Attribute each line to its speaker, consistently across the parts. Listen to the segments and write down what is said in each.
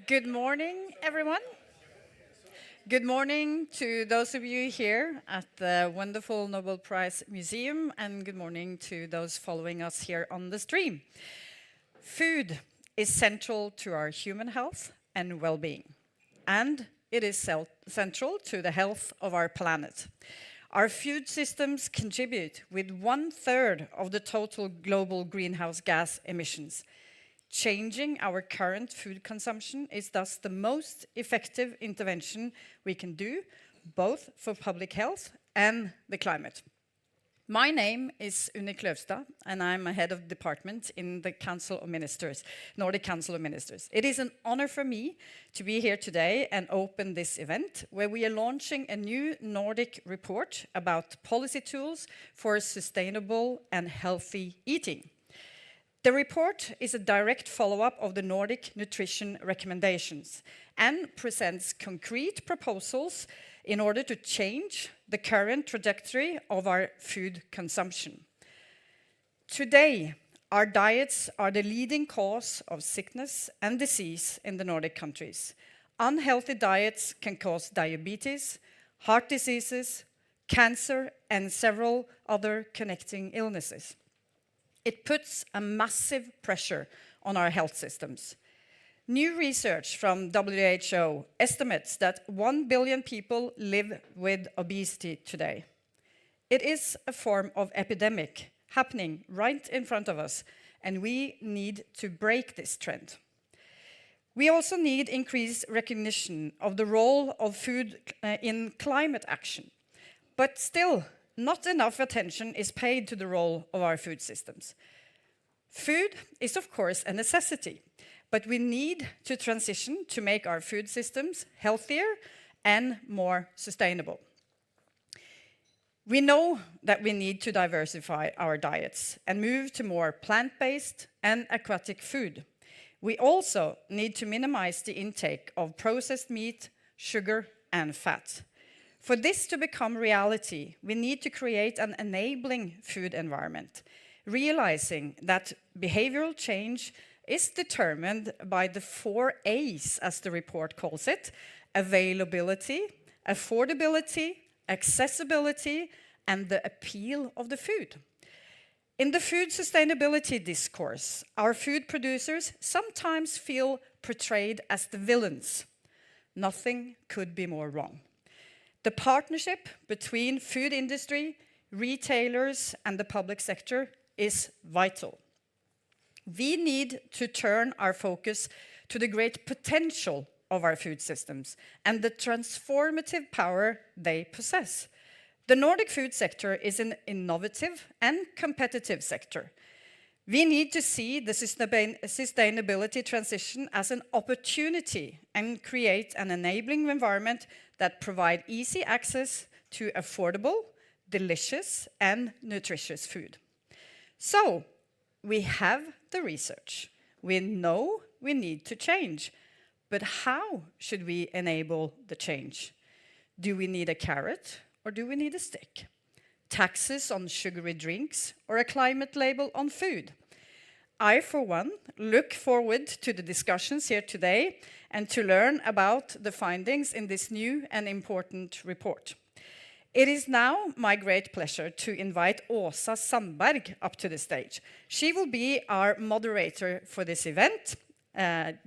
Speaker 1: Good morning, everyone. Good morning to those of you here at the wonderful Nobel Prize Museum, and good morning to those following us here on the stream. Food is central to our human health and well-being, and it is central to the health of our planet. Our food systems contribute with 1/3 of the total global greenhouse gas emissions. Changing our current food consumption is thus the most effective intervention we can do, both for public health and the climate. My name is Unni Kløvstad, and I'm a head of department in the Council of Ministers, Nordic Council of Ministers. It is an honor for me to be here today and open this event, where we are launching a new Nordic report about policy tools for sustainable and healthy eating. The report is a direct follow-up of the Nordic nutrition recommendations and presents concrete proposals in order to change the current trajectory of our food consumption. Today, our diets are the leading cause of sickness and disease in the Nordic countries. Unhealthy diets can cause diabetes, heart diseases, cancer, and several other connecting illnesses. It puts a massive pressure on our health systems. New research from WHO estimates that 1 billion people live with obesity today. It is a form of epidemic happening right in front of us, and we need to break this trend. We also need increased recognition of the role of food in climate action, but still, not enough attention is paid to the role of our food systems. Food is, of course, a necessity, but we need to transition to make our food systems healthier and more sustainable. We know that we need to diversify our diets and move to more plant-based and aquatic food. We also need to minimize the intake of processed meat, sugar, and fat. For this to become reality, we need to create an enabling food environment, realizing that behavioral change is determined by the 4 A's, as the report calls it: availability, affordability, accessibility, and the appeal of the food. In the food sustainability discourse, our food producers sometimes feel portrayed as the villains. Nothing could be more wrong. The partnership between food industry, retailers, and the public sector is vital. We need to turn our focus to the great potential of our food systems and the transformative power they possess. The Nordic food sector is an innovative and competitive sector. We need to see the sustainability transition as an opportunity and create an enabling environment that provide easy access to affordable, delicious, and nutritious food. So, we have the research. We know we need to change. But how should we enable the change? Do we need a carrot or do we need a stick? Taxes on sugary drinks or a climate label on food? I, for one, look forward to the discussions here today and to learn about the findings in this new and important report. It is now my great pleasure to invite Åsa Sandberg up to the stage. She will be our moderator for this event,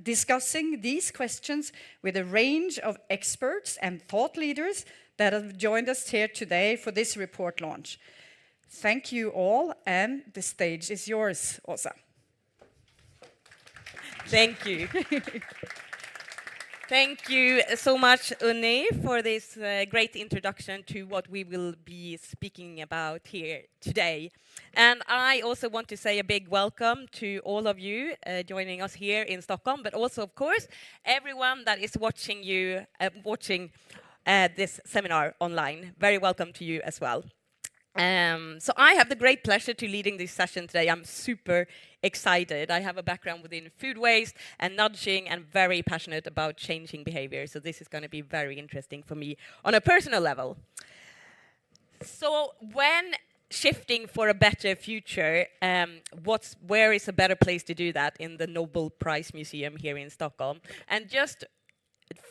Speaker 1: discussing these questions with a range of experts and thought leaders that have joined us here today for this report launch. Thank you all, and the stage is yours, Åsa.
Speaker 2: Thank you. Thank you so much, Unni, for this great introduction to what we will be speaking about here today. And I also want to say a big welcome to all of you joining us here in Stockholm, but also, of course, everyone that is watching this seminar online. Very welcome to you as well. So I have the great pleasure to leading this session today. I'm super excited. I have a background within food waste and nudging and very passionate about changing behavior. So this is going to be very interesting for me on a personal level. So when shifting for a better future, where is a better place to do that in the Nobel Prize Museum here in Stockholm? And just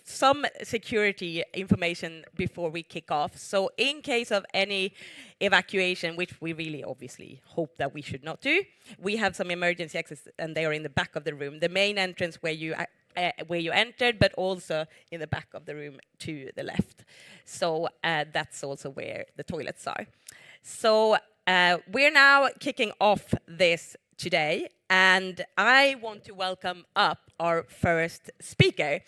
Speaker 2: some security information before we kick off. So in case of any evacuation, which we really obviously hope that we should not do, we have some emergency exits and they are in the back of the room. The main entrance where you entered, but also in the back of the room to the left. So that's also where the toilets are. So we're now kicking off this today, and I want to welcome up our first speaker.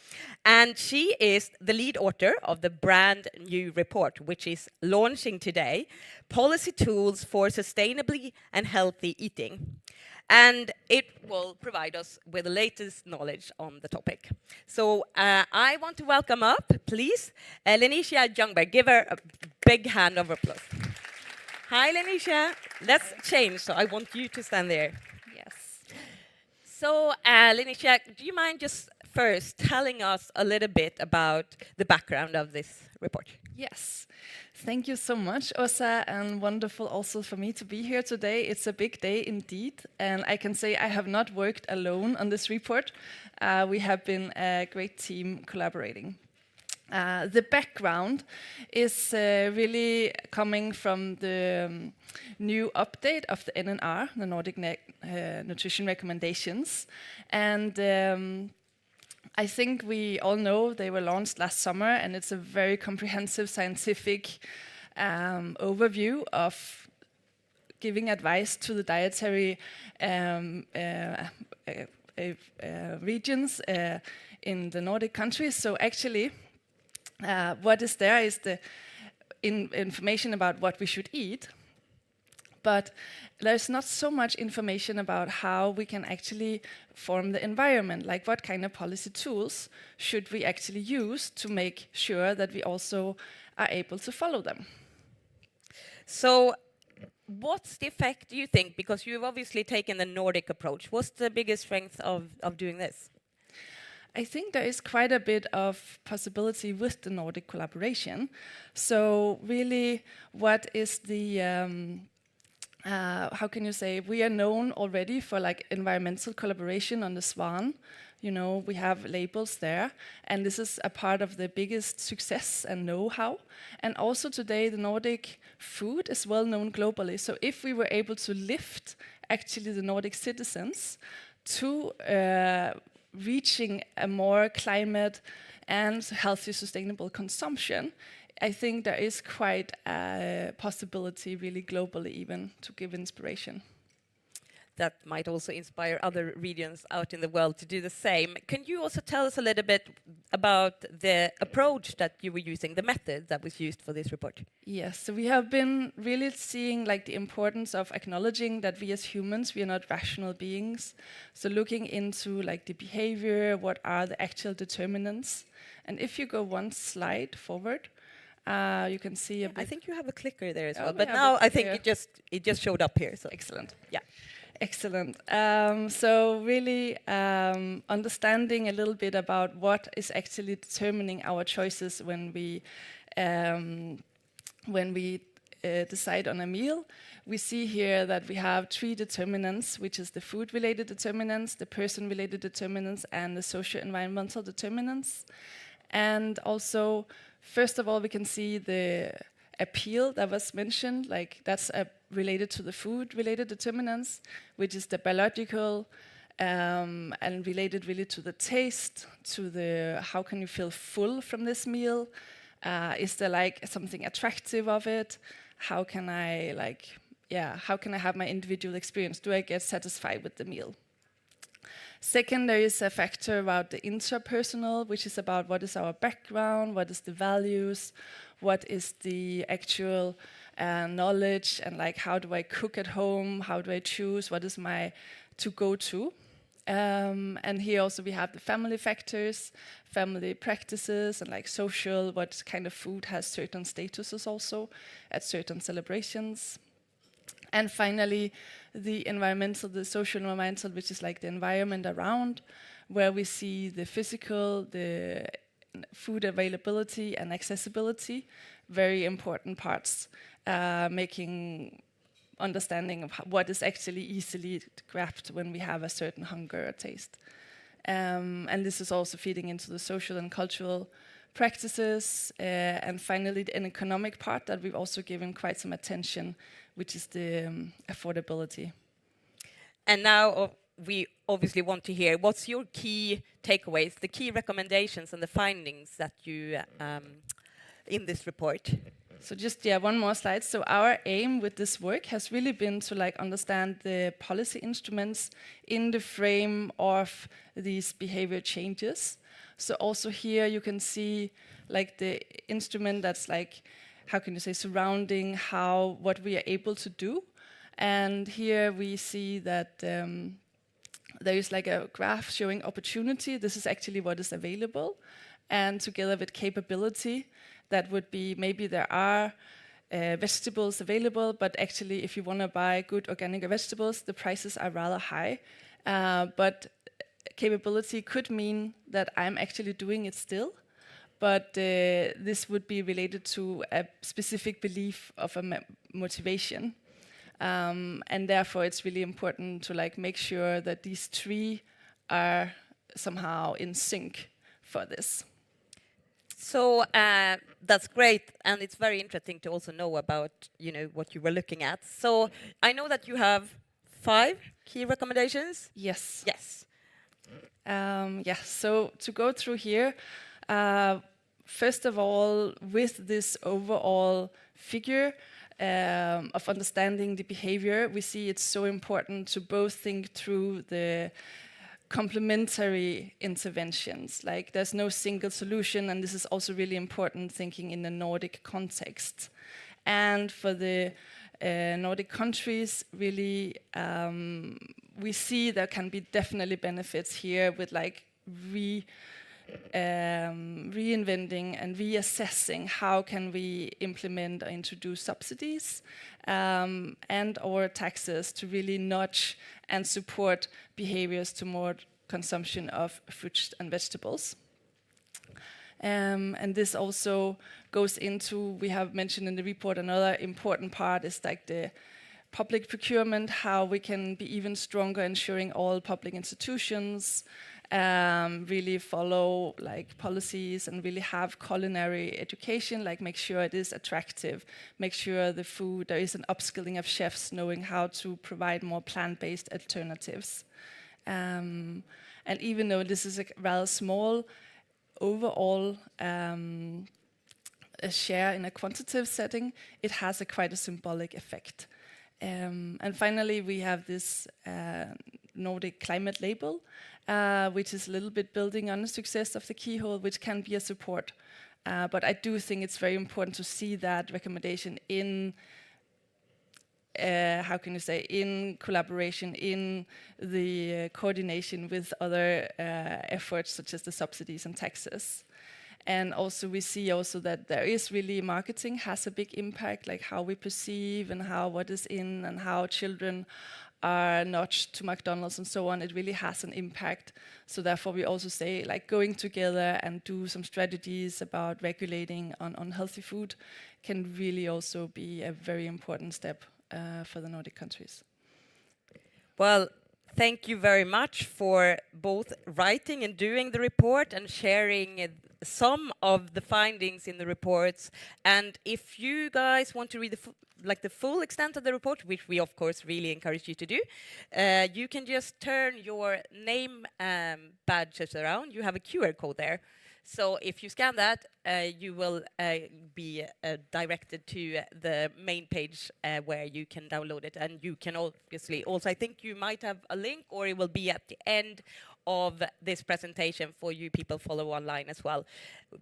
Speaker 2: And she is the lead author of the brand new report, which is launching today, Policy Tools for Sustainably and Healthy Eating. And it will provide us with the latest knowledge on the topic. So I want to welcome up, please, Lenicia Ljungberg. Give her a big hand of applause. Hi, Lenicia. Let's change, so I want you to stand there. Yes. So, Lenicia, do you mind just first telling us a little bit about the background of this report?
Speaker 3: Yes, thank you so much, Åsa, and wonderful also for me to be here today. It's a big day indeed, and I can say I have not worked alone on this report. We have been a great team collaborating. The background is really coming from the new update of the NNR, the Nordic Nutrition Recommendations, and I think we all know they were launched last summer, and it's a very comprehensive scientific overview of giving advice to the dietary regions in the Nordic countries. So actually, what is there is the information about what we should eat, but there's not so much information about how we can actually form the environment, like what kind of policy tools should we actually use to make sure that we also are able to follow them.
Speaker 2: So what's the effect, do you think? Because you've obviously taken the Nordic approach. What's the biggest strength of doing this?
Speaker 3: I think there is quite a bit of possibility with the Nordic collaboration. So really, what is the how can you say, we are known already for like environmental collaboration on the Swan. You know, we have labels there, and this is a part of the biggest success and know-how. And also today, the Nordic food is well known globally. So if we were able to lift actually the Nordic citizens to reaching a more climate and healthy, sustainable consumption, I think there is quite a possibility really globally even to give inspiration.
Speaker 2: That might also inspire other regions out in the world to do the same. Can you also tell us a little bit about the approach that you were using, the method that was used for this report?
Speaker 3: Yes, so we have been really seeing like the importance of acknowledging that we as humans, we are not rational beings. So looking into like the behavior, what are the actual determinants. And if you go one slide forward, you can see a bit.
Speaker 2: I think you have a clicker there as
Speaker 3: Oh,
Speaker 2: well,
Speaker 3: we
Speaker 2: but
Speaker 3: have
Speaker 2: now
Speaker 3: it
Speaker 2: I think
Speaker 3: here.
Speaker 2: it just showed up here. So
Speaker 3: Excellent.
Speaker 2: yeah.
Speaker 3: Excellent. So really understanding a little bit about what is actually determining our choices when we decide on a meal. We see here that we have 3 determinants, which is the food-related determinants, the person-related determinants, and the socio-environmental determinants. And also, first of all, we can see the appeal that was mentioned, like that's related to the food-related determinants, which is the biological and related really to the taste, to the how can you feel full from this meal? Is there like something attractive of it? How can I how can I have my individual experience? Do I get satisfied with the meal? Second, there is a factor about the interpersonal, which is about what is our background, what is the values, what is the actual knowledge, and like how do I cook at home, how do I choose, what is my to-go-to. And here also we have the family factors, family practices, and like social, what kind of food has certain statuses also at certain celebrations. And finally, the environmental, the social environmental, which is like the environment around, where we see the physical, the food availability and accessibility, very important parts, making understanding of what is actually easily grabbed when we have a certain hunger or taste. And this is also feeding into the social and cultural practices. And finally, an economic part that we've also given quite some attention, which is the affordability.
Speaker 2: And now we obviously want to hear what's your key takeaways, the key recommendations and the findings that you in this report.
Speaker 3: So just one more slide. So our aim with this work has really been to understand the policy instruments in the frame of these behavior changes. So also here you can see the instrument that's how can you say, surrounding what we are able to do. And here we see that there is a graph showing opportunity. This is actually what is available. And together with capability, that would be maybe there are vegetables available, but actually if you want to buy good organic vegetables, the prices are rather high. But capability could mean that I'm actually doing it still, but this would be related to a specific belief of a motivation. And therefore it's really important to make sure that these three are somehow in sync for this.
Speaker 2: So that's great, and it's very interesting to also know about what you were looking at. So I know that you have 5 key recommendations.
Speaker 3: Yes.
Speaker 2: Yes.
Speaker 3: So to go through here, first of all, with this overall figure of understanding the behavior, we see it's so important to both think through the complementary interventions. There's no single solution, and this is also really important thinking in the Nordic context. And for the Nordic countries, really, we see there can be definitely benefits here with reinventing and reassessing how can we implement or introduce subsidies and or taxes to really nudge and support behaviors to more consumption of fruits and vegetables. And this also goes into, we have mentioned in the report, another important part is the public procurement, how we can be even stronger ensuring all public institutions really follow policies and really have culinary education, make sure it is attractive, make sure the food, there is an upskilling of chefs knowing how to provide more plant-based alternatives. And even though this is a rather small overall a share in a quantitative setting, it has quite a symbolic effect. And finally, we have this Nordic climate label, which is a little bit building on the success of the keyhole, which can be a support. But I do think it's very important to see that recommendation in, in collaboration, in the coordination with other efforts such as the subsidies and taxes. And also we see also that there is really marketing has a big impact, how we perceive and what is in and how children are nudged to McDonald's and so on. It really has an impact. So therefore we also say going together and do some strategies about regulating on healthy food can really also be a very important step for the Nordic countries.
Speaker 2: Well, thank you very much for both writing and doing the report and sharing some of the findings in the reports. And if you guys want to read the full extent of the report, which we of course really encourage you to do, you can just turn your name badges around. You have a QR code there. So if you scan that, you will be directed to the main page where you can download it. And you can obviously also, I think you might have a link, or it will be at the end of this presentation for you people follow online as well,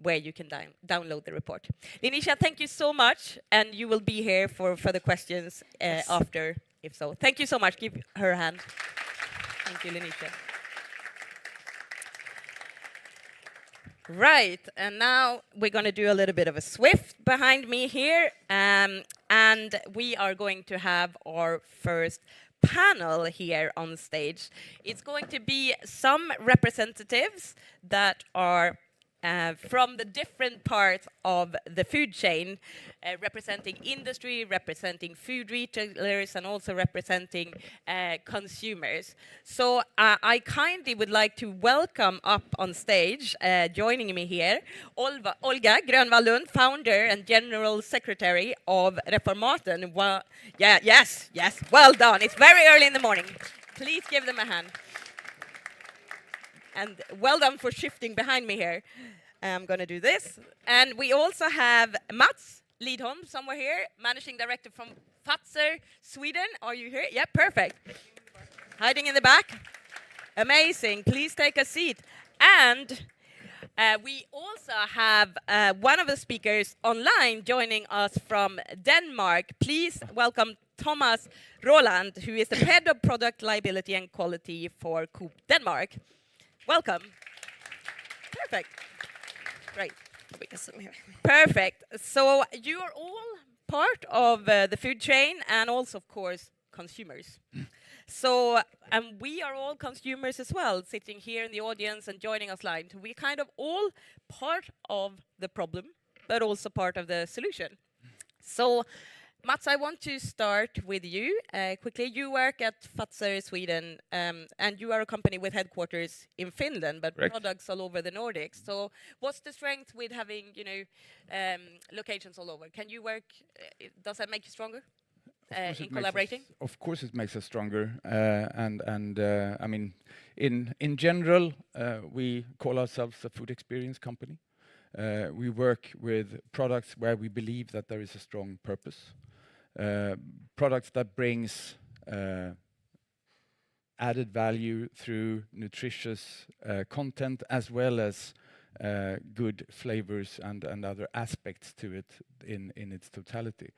Speaker 2: where you can download the report. Linisha, thank you so much, and you will be here for further questions after, if so. Thank you so much. Give her a hand. Thank you, Linisha. Right, and now we're going to do a little bit of a Swift behind me here, and we are going to have our first panel here on stage. It's going to be some representatives that are from the different parts of the food chain, representing industry, representing food retailers, and also representing consumers. So I kindly would like to welcome up on stage, joining me here, Olga Grönvall Lund, founder and general secretary of Reformaten. Yes, well done. It's very early in the morning. Please give them a hand. And well done for shifting behind me here. I'm going to do this. And we also have Mats Lidholm, somewhere here, managing director from Fazer, Sweden. Are you here? Yeah, perfect. Hiding in the back. Amazing. Please take a seat. And we also have one of the speakers online joining us from Denmark. Please welcome Thomas Roland, who is the head of product liability and quality for Coop Denmark. Welcome. Perfect. Great. Perfect. So you are all part of the food chain and also, of course, consumers. So, and we are all consumers as well, sitting here in the audience and joining us live. We're kind of all part of the problem, but also part of the solution. So, Mats, I want to start with you quickly. You work at Fazer, Sweden, and you are a company with headquarters in Finland, but
Speaker 4: Correct.
Speaker 2: products all over the Nordics. So, what's the strength with having, locations all over? Can you work? Does that make you stronger in collaborating?
Speaker 4: Of course, it makes us stronger, I mean, in general, we call ourselves a food experience company. We work with products where we believe that there is a strong purpose. Products that brings added value through nutritious content, as well as good flavors and other aspects to it in its totality.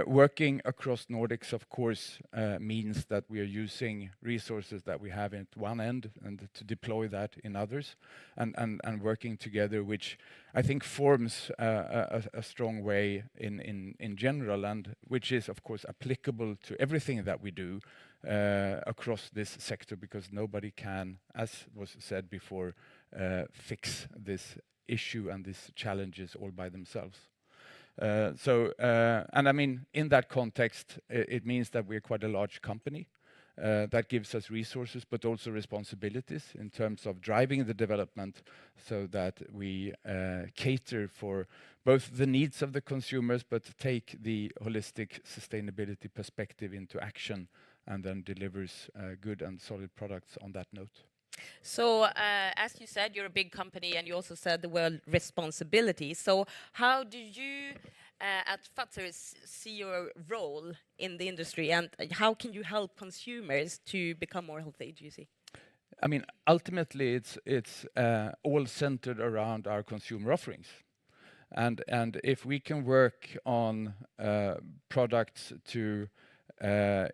Speaker 4: Working across Nordics, of course, means that we are using resources that we have at one end and to deploy that in others, and working together, which I think forms a strong way in general, and which is, of course, applicable to everything that we do across this sector, because nobody can, as was said before, fix this issue and these challenges all by themselves. And I mean, in that context, it means that we're quite a large company. That gives us resources, but also responsibilities in terms of driving the development, so that we cater for both the needs of the consumers, but take the holistic sustainability perspective into action, and then delivers good and solid products on that note.
Speaker 2: So, as you said, you're a big company, and you also said the word responsibility. So, how do you, at Fazer, see your role in the industry, and how can you help consumers to become more healthy, do you see?
Speaker 4: I mean, ultimately, it's all centered around our consumer offerings. And if we can work on products to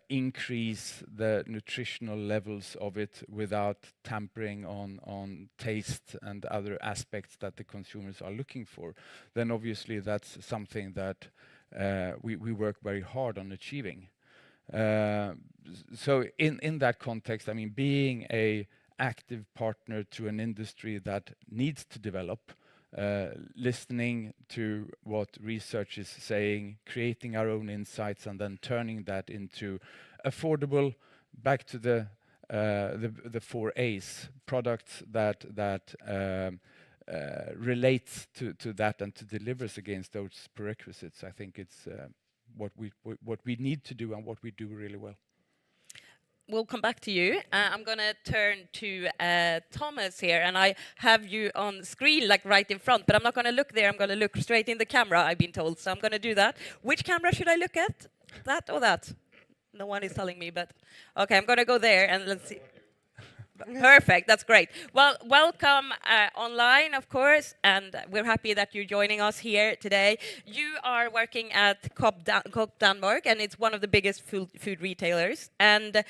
Speaker 4: increase the nutritional levels of it without tampering on taste and other aspects that the consumers are looking for, then obviously that's something that we work very hard on achieving. So in that context, I mean, being a active partner to an industry that needs to develop, listening to what research is saying, creating our own insights, and then turning that into affordable, back to the 4 A's, products that relates to that and to delivers against those prerequisites. I think it's what we need to do and what we do really well.
Speaker 2: We'll come back to you. I'm going to turn to Thomas here, and I have you on screen, like right in front, but I'm not going to look there. I'm going to look straight in the camera, I've been told, so I'm going to do that. Which camera should I look at? That or that? No one is telling me, but okay, I'm going to go there, and let's see. Perfect, that's great. Well, welcome online, of course, and we're happy that you're joining us here today. You are working at Coop Denmark, and it's one of the biggest food retailers. And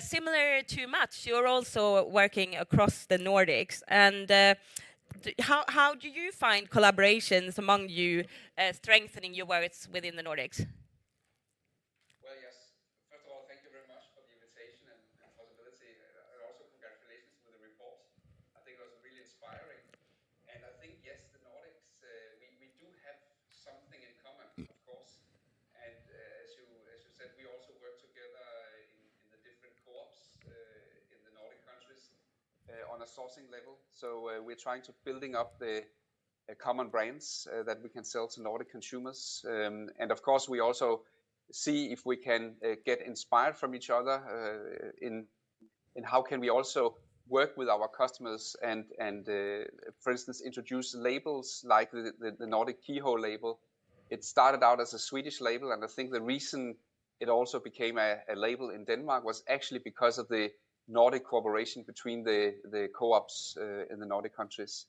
Speaker 2: similar to Mats, you're also working across the Nordics. And how do you find collaborations among you strengthening your works within the Nordics?
Speaker 5: Well, yes. First of all, thank you very much for the invitation and possibility, and also congratulations with the report. I think it was really inspiring, and I on a sourcing level. So we're trying to building up the common brands that we can sell to Nordic consumers. And of course, we also see if we can get inspired from each other in how can we also work with our customers and for instance, introduce labels like the Nordic keyhole label. It started out as a Swedish label, and I think the reason it also became a label in Denmark was actually because of the Nordic cooperation between the co-ops in the Nordic countries.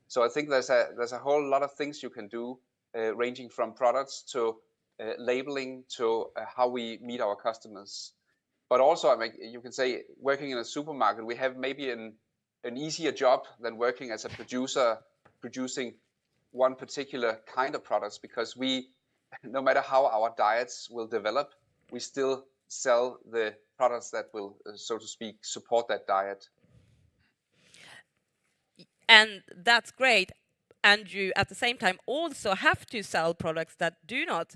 Speaker 5: So I think there's a whole lot of things you can do, ranging from products to labeling to how we meet our customers. But also, I mean, you can say working in a supermarket, we have maybe an easier job than working as a producer, producing one particular kind of products, because we, no matter how our diets will develop, we still sell the products that will, so to speak, support that diet.
Speaker 2: And that's great. And you, at the same time, also have to sell products that do not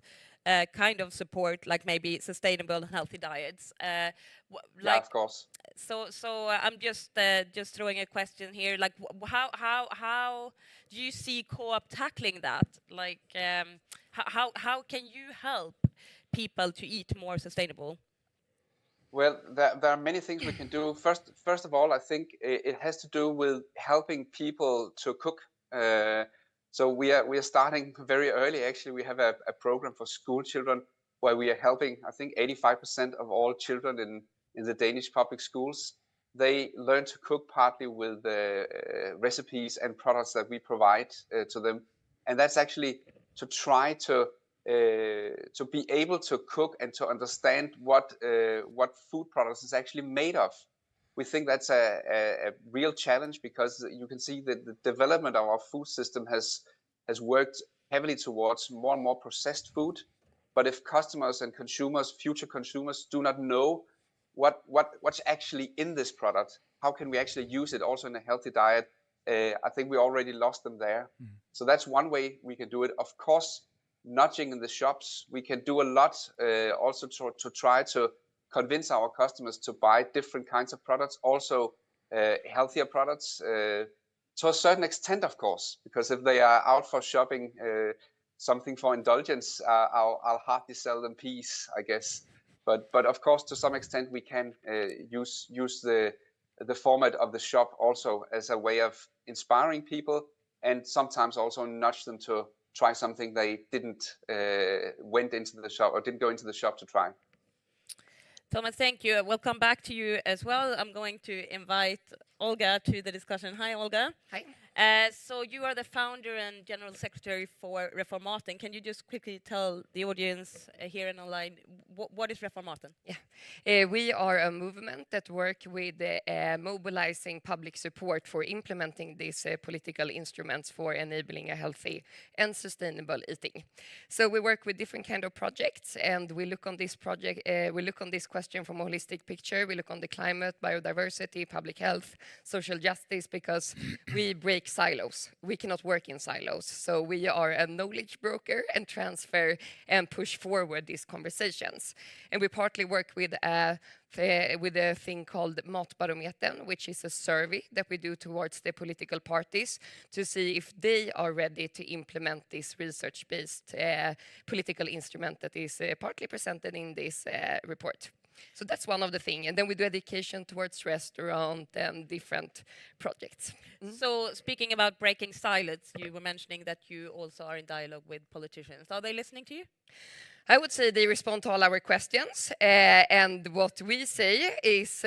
Speaker 2: kind of support, like maybe sustainable and healthy diets.
Speaker 5: Yeah, of course.
Speaker 2: So I'm just throwing a question here. Like, how do you see co-op tackling that? Like, how can you help people to eat more sustainable?
Speaker 5: Well, there are many things we can do. First of all, I think it has to do with helping people to cook. So we are starting very early. Actually, we have a program for school children where we are helping, I think 85% of all children in the Danish public schools. They learn to cook partly with recipes and products that we provide to them. And that's actually to try to be able to cook and to understand what food products is actually made of. We think that's a real challenge, because you can see that the development of our food system has worked heavily towards more and more processed food. But if customers and consumers, future consumers, do not know what's actually in this product, how can we actually use it also in a healthy diet? I think we already lost them there. So that's one way we can do it. Of course, nudging in the shops, we can do a lot also to try to convince our customers to buy different kinds of products, also healthier products, to a certain extent, of course, because if they are out for shopping something for indulgence, I'll hardly sell them peas, I guess. But of course, to some extent, we can use the format of the shop also as a way of inspiring people, and sometimes also nudge them to try something they didn't went into the shop or didn't go into the shop to try.
Speaker 2: Thomas, thank you. We'll come back to you as well. I'm going to invite Olga to the discussion. Hi, Olga.
Speaker 6: Hi.
Speaker 2: So you are the founder and general secretary for Reformaten. Can you just quickly tell the audience here and online what is Reformaten?
Speaker 6: Yeah, we are a movement that work with mobilizing public support for implementing these political instruments for enabling a healthy and sustainable eating. So we work with different kind of projects, and we look on this project. We look on this question from a holistic picture. We look on the climate, biodiversity, public health, social justice, because we break silos. We cannot work in silos. So we are a knowledge broker and transfer and push forward these conversations. And we partly work with a thing called Matbarometern, which is a survey that we do towards the political parties to see if they are ready to implement this research-based political instrument that is partly presented in this report. So that's one of the things. And then we do education towards restaurant and different projects.
Speaker 2: So speaking about breaking silos, you were mentioning that you also are in dialogue with politicians. Are they listening to you?
Speaker 6: I would say they respond to all our questions, and what we say is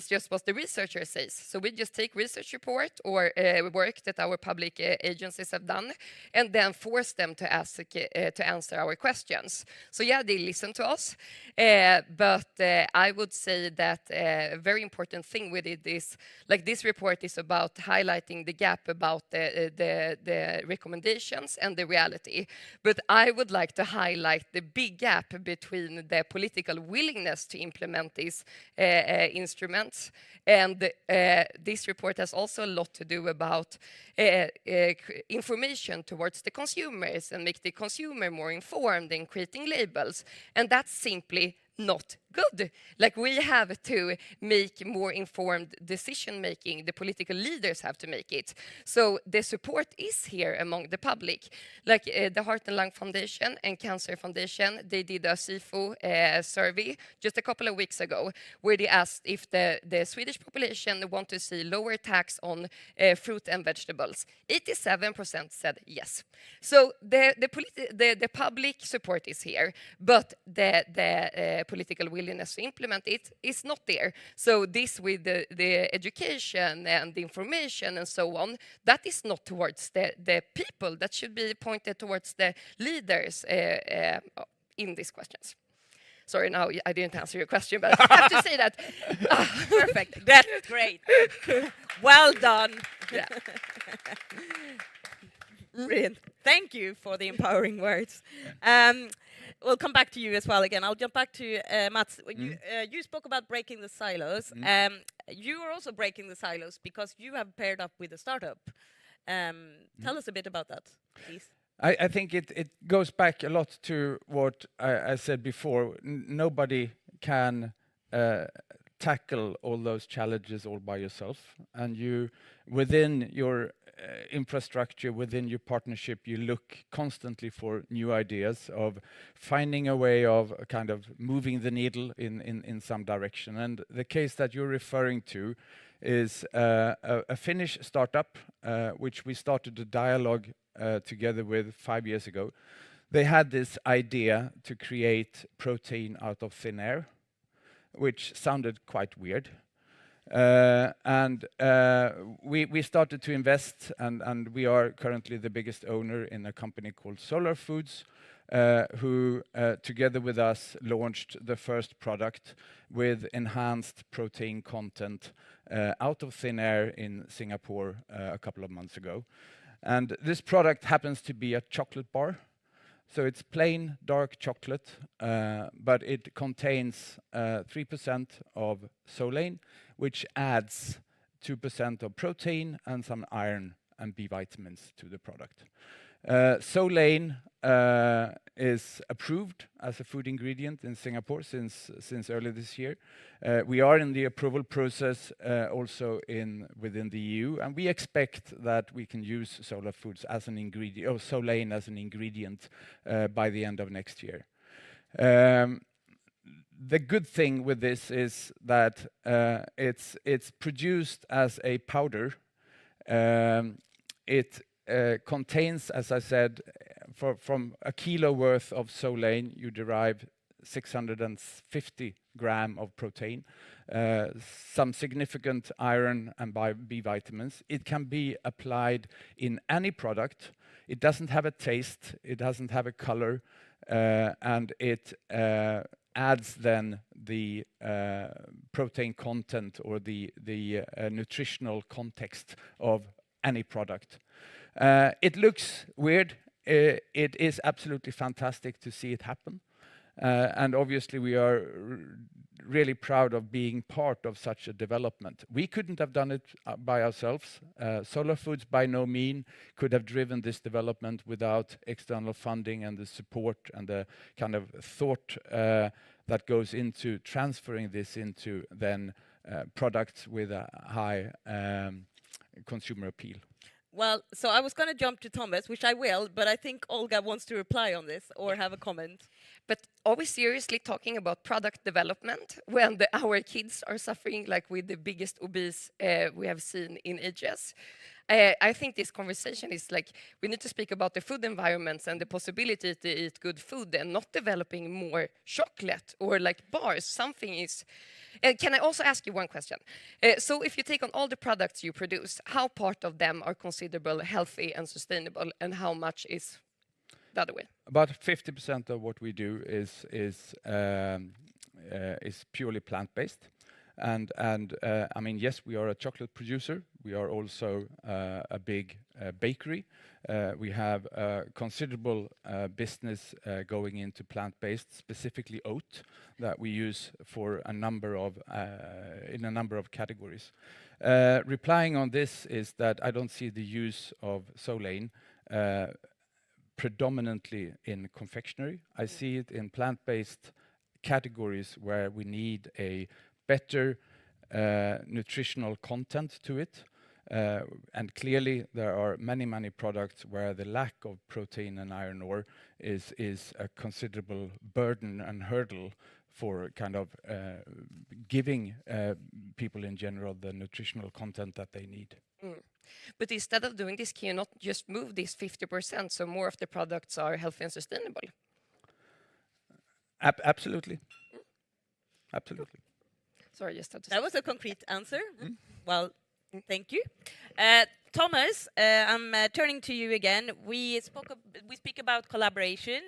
Speaker 6: just what the researcher says. So we just take research report or work that our public agencies have done, and then force them to answer our questions. So yeah, they listen to us, but I would say that a very important thing with it is, like, this report is about highlighting the gap about the recommendations and the reality. But I would like to highlight the big gap between the political willingness to implement these instruments, and this report has also a lot to do about information towards the consumers and make the consumer more informed in creating labels, and that's simply not good. Like we have to make more informed decision making. The political leaders have to make it. So the support is here among the public. Like the Heart and Lung Foundation and Cancer Foundation, they did a SIFO survey just a couple of weeks ago where they asked if the Swedish population want to see lower tax on fruit and vegetables. 87% said yes. So the public support is here, but the political willingness to implement it is not there. So this with the education and the information and so on, that is not towards the people. That should be pointed towards the leaders in these questions. Sorry, now I didn't answer your question, but I have to say that.
Speaker 2: Perfect. That's great. Well done.
Speaker 6: Yeah.
Speaker 2: Brilliant. Thank you for the empowering words. We'll come back to you as well again. I'll jump back to Mats. You spoke about breaking the silos. You are also breaking the silos because you have paired up with a startup. Tell us a bit about that, please.
Speaker 4: I think it goes back a lot to what I said before. Nobody can tackle all those challenges all by yourself. And you, within your infrastructure, within your partnership, you look constantly for new ideas of finding a way of kind of moving the needle in some direction. And the case that you're referring to is a Finnish startup, which we started a dialogue together with 5 years ago. They had this idea to create protein out of thin air, which sounded quite weird. We started to invest, and we are currently the biggest owner in a company called Solar Foods, who together with us launched the first product with enhanced protein content out of thin air in Singapore a couple of months ago. And this product happens to be a chocolate bar. So it's plain dark chocolate, but it contains 3% of solein, which adds 2% of protein and some iron and B vitamins to the product. Solein is approved as a food ingredient in Singapore since early this year. We are in the approval process also within the EU, and we expect that we can use Solar Foods as an ingredient, or Solein as an ingredient, by the end of next year. The good thing with this is that it's produced as a powder. It contains, as I said, from a kilo worth of solein, you derive 650 gram of protein, some significant iron and B vitamins. It can be applied in any product. It doesn't have a taste, it doesn't have a color, and it adds then the protein content or the nutritional context of any product. It looks weird. It is absolutely fantastic to see it happen. And obviously we are really proud of being part of such a development. We couldn't have done it by ourselves. Solar Foods by no means could have driven this development without external funding and the support and the kind of thought that goes into transferring this into then products with a high consumer appeal.
Speaker 2: Well, so I was going to jump to Thomas, which I will, but I think Olga wants to reply on this or have a comment.
Speaker 6: But are we seriously talking about product development when our kids are suffering like with the biggest obese we have seen in ages? I think this conversation is like, we need to speak about the food environments and the possibility to eat good food and not developing more chocolate or like bars. Something is... can I also ask you one question? So if you take on all the products you produce, how part of them are considerable healthy and sustainable, and how much is the other way?
Speaker 4: About 50% of what we do is purely plant-based. And I mean, yes, we are a chocolate producer. We are also a big bakery. We have a considerable business going into plant-based, specifically oat, that we use for a number of in a number of categories. Replying on this is that I don't see the use of solein predominantly in confectionery. I see it in plant-based categories where we need a better nutritional content to it. And clearly there are many products where the lack of protein and iron ore is a considerable burden and hurdle for kind of giving people in general the nutritional content that they need.
Speaker 6: But instead of doing this, can you not just move this 50% so more of the products are healthy and sustainable?
Speaker 4: Absolutely. Absolutely.
Speaker 6: Sorry, just had to
Speaker 2: That was a concrete answer. Well, thank you. Thomas, I'm turning to you again. We speak about collaboration,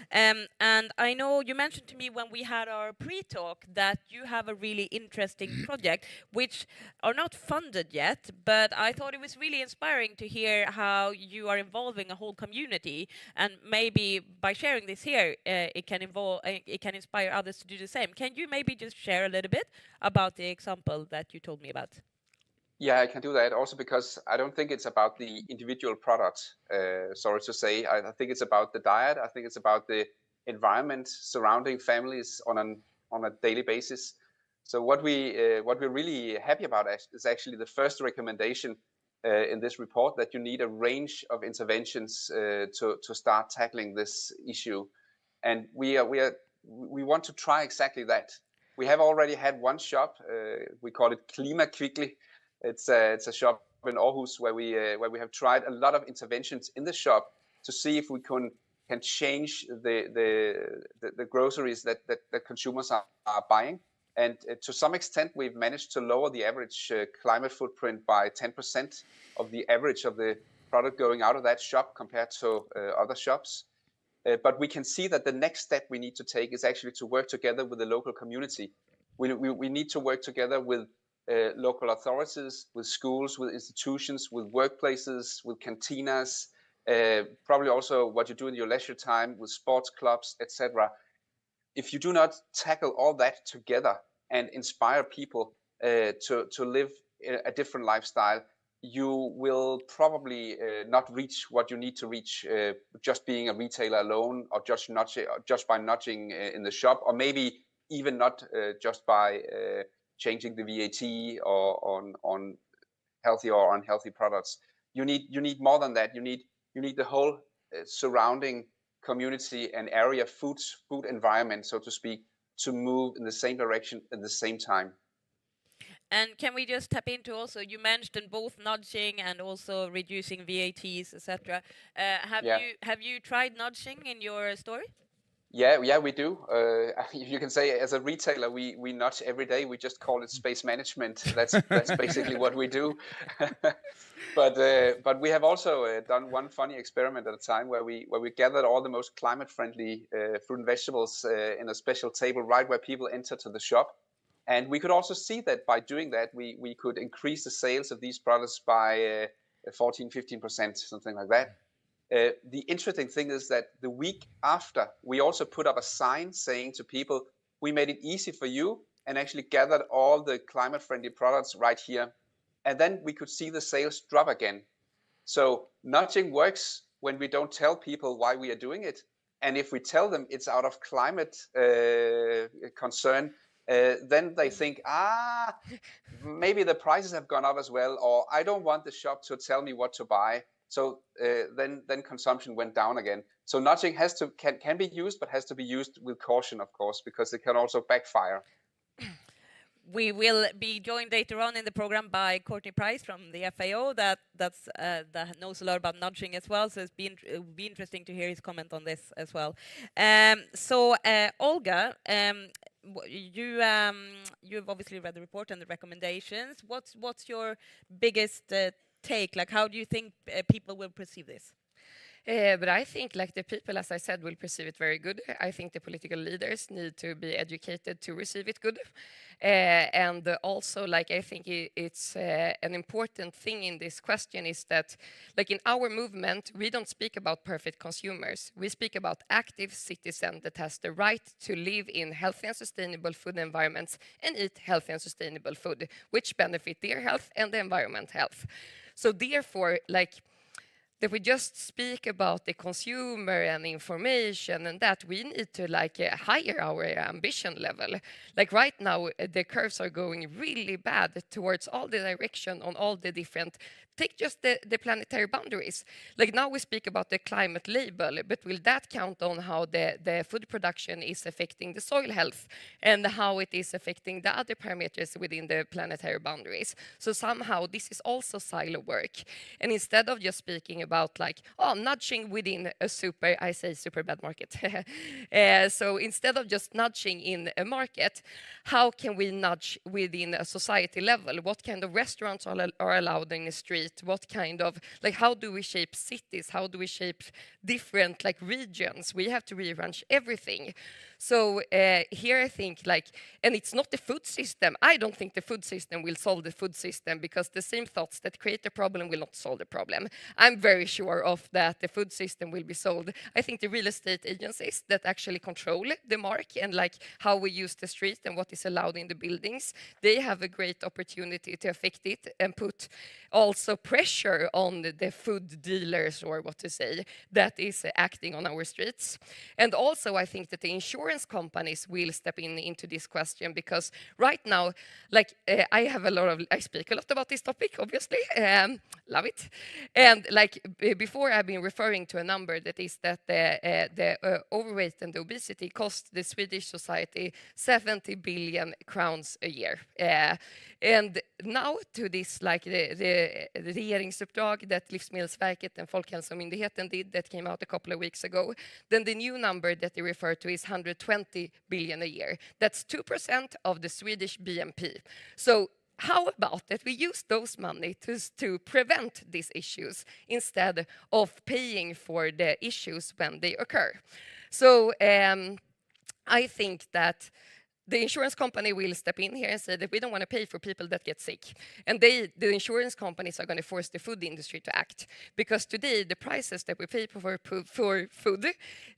Speaker 2: and I know you mentioned to me when we had our pre-talk that you have a really interesting project, which are not funded yet, but I thought it was really inspiring to hear how you are involving a whole community, and maybe by sharing this here, it can inspire others to do the same. Can you maybe just share a little bit about the example that you told me about?
Speaker 5: Yeah, I can do that also because I don't think it's about the individual product. Sorry to say, I think it's about the diet. I think it's about the environment surrounding families on a daily basis. So what we're really happy about is actually the first recommendation in this report, that you need a range of interventions to start tackling this issue, and we want to try exactly that. We have already had one shop. We call it Klima Quickly. It's a shop in Aarhus where we have tried a lot of interventions in the shop to see if we can change the groceries that consumers are buying. And to some extent, we've managed to lower the average climate footprint by 10% of the average of the product going out of that shop compared to other shops. But we can see that the next step we need to take is actually to work together with the local community. We need to work together with local authorities, with schools, with institutions, with workplaces, with cantinas, probably also what you do in your leisure time with sports clubs, etc. If you do not tackle all that together and inspire people to live a different lifestyle, you will probably not reach what you need to reach just being a retailer alone, or just by nudging in the shop, or maybe even not just by changing the VAT or on healthy or unhealthy products. You need more than that. You need the whole surrounding community and area, food environment, so to speak, to move in the same direction at the same time.
Speaker 2: And can we just tap into also, you mentioned both nudging and also reducing VATs, etc. Have you tried nudging in your store?
Speaker 5: Yeah, we do. You can say as a retailer, we nudge every day. We just call it space management. That's basically what we do. But we have also done one funny experiment at a time where we gathered all the most climate friendly fruit and vegetables in a special table right where people enter to the shop. And we could also see that by doing that, we could increase the sales of these products by 14-15%, something like that. The interesting thing is that the week after, we also put up a sign saying to people, we made it easy for you, and actually gathered all the climate-friendly products right here. And then we could see the sales drop again. So nudging works when we don't tell people why we are doing it. And if we tell them it's out of climate concern, then they think, maybe the prices have gone up as well, or I don't want the shop to tell me what to buy. So then consumption went down again. So nudging can be used, but has to be used with caution, of course, because it can also backfire.
Speaker 2: We will be joined later on in the program by Courtney Price from the FAO that knows a lot about nudging as well. So it'll be interesting to hear his comment on this as well. Olga, you've obviously read the report and the recommendations. What's your biggest take? Like, how do you think people will perceive this?
Speaker 6: But I think, like, the people, as I said, will perceive it very good. I think the political leaders need to be educated to receive it good. And also, like, I think it's an important thing in this question is that, like, in our movement, we don't speak about perfect consumers. We speak about active citizen that has the right to live in healthy and sustainable food environments and eat healthy and sustainable food, which benefit their health and the environment health. So therefore, like, that we just speak about the consumer and information and that we need to like higher our ambition level. Like right now, the curves are going really bad towards all the direction on all the different. Take just the planetary boundaries. Like now we speak about the climate label, but will that count on how the food production is affecting the soil health and how it is affecting the other parameters within the planetary boundaries? So somehow this is also silo work. And instead of just speaking about like, oh, nudging within a super, I say super bad market. So instead of just nudging in a market, how can we nudge within a society level? What kind of restaurants are allowed in the street? What kind of, like, how do we shape cities? How do we shape different like regions? We have to rearrange everything. So here I think like, and it's not the food system. I don't think the food system will solve the food system because the same thoughts that create the problem will not solve the problem. I'm very sure of that the food system will be solved. I think the real estate agencies that actually control the mark and like how we use the street and what is allowed in the buildings, they have a great opportunity to affect it and put also pressure on the food dealers, or what to say, that is acting on our streets. And also I think that the insurance companies will step into this question because right now, like I speak a lot about this topic, obviously, love it. And like before I've been referring to a number that is that the overweight and the obesity cost the Swedish society 70 billion crowns a year. And now to this, like the regeringsuppdrag that Livsmedelsverket and Folkhälsomyndigheten did that came out a couple of weeks ago, then the new number that they refer to is 120 billion a year. That's 2% of the Swedish BNP. So how about that we use those money to prevent these issues instead of paying for the issues when they occur? So I think that the insurance company will step in here and say that we don't want to pay for people that get sick. And the insurance companies are going to force the food industry to act. Because today, the prices that we pay for food,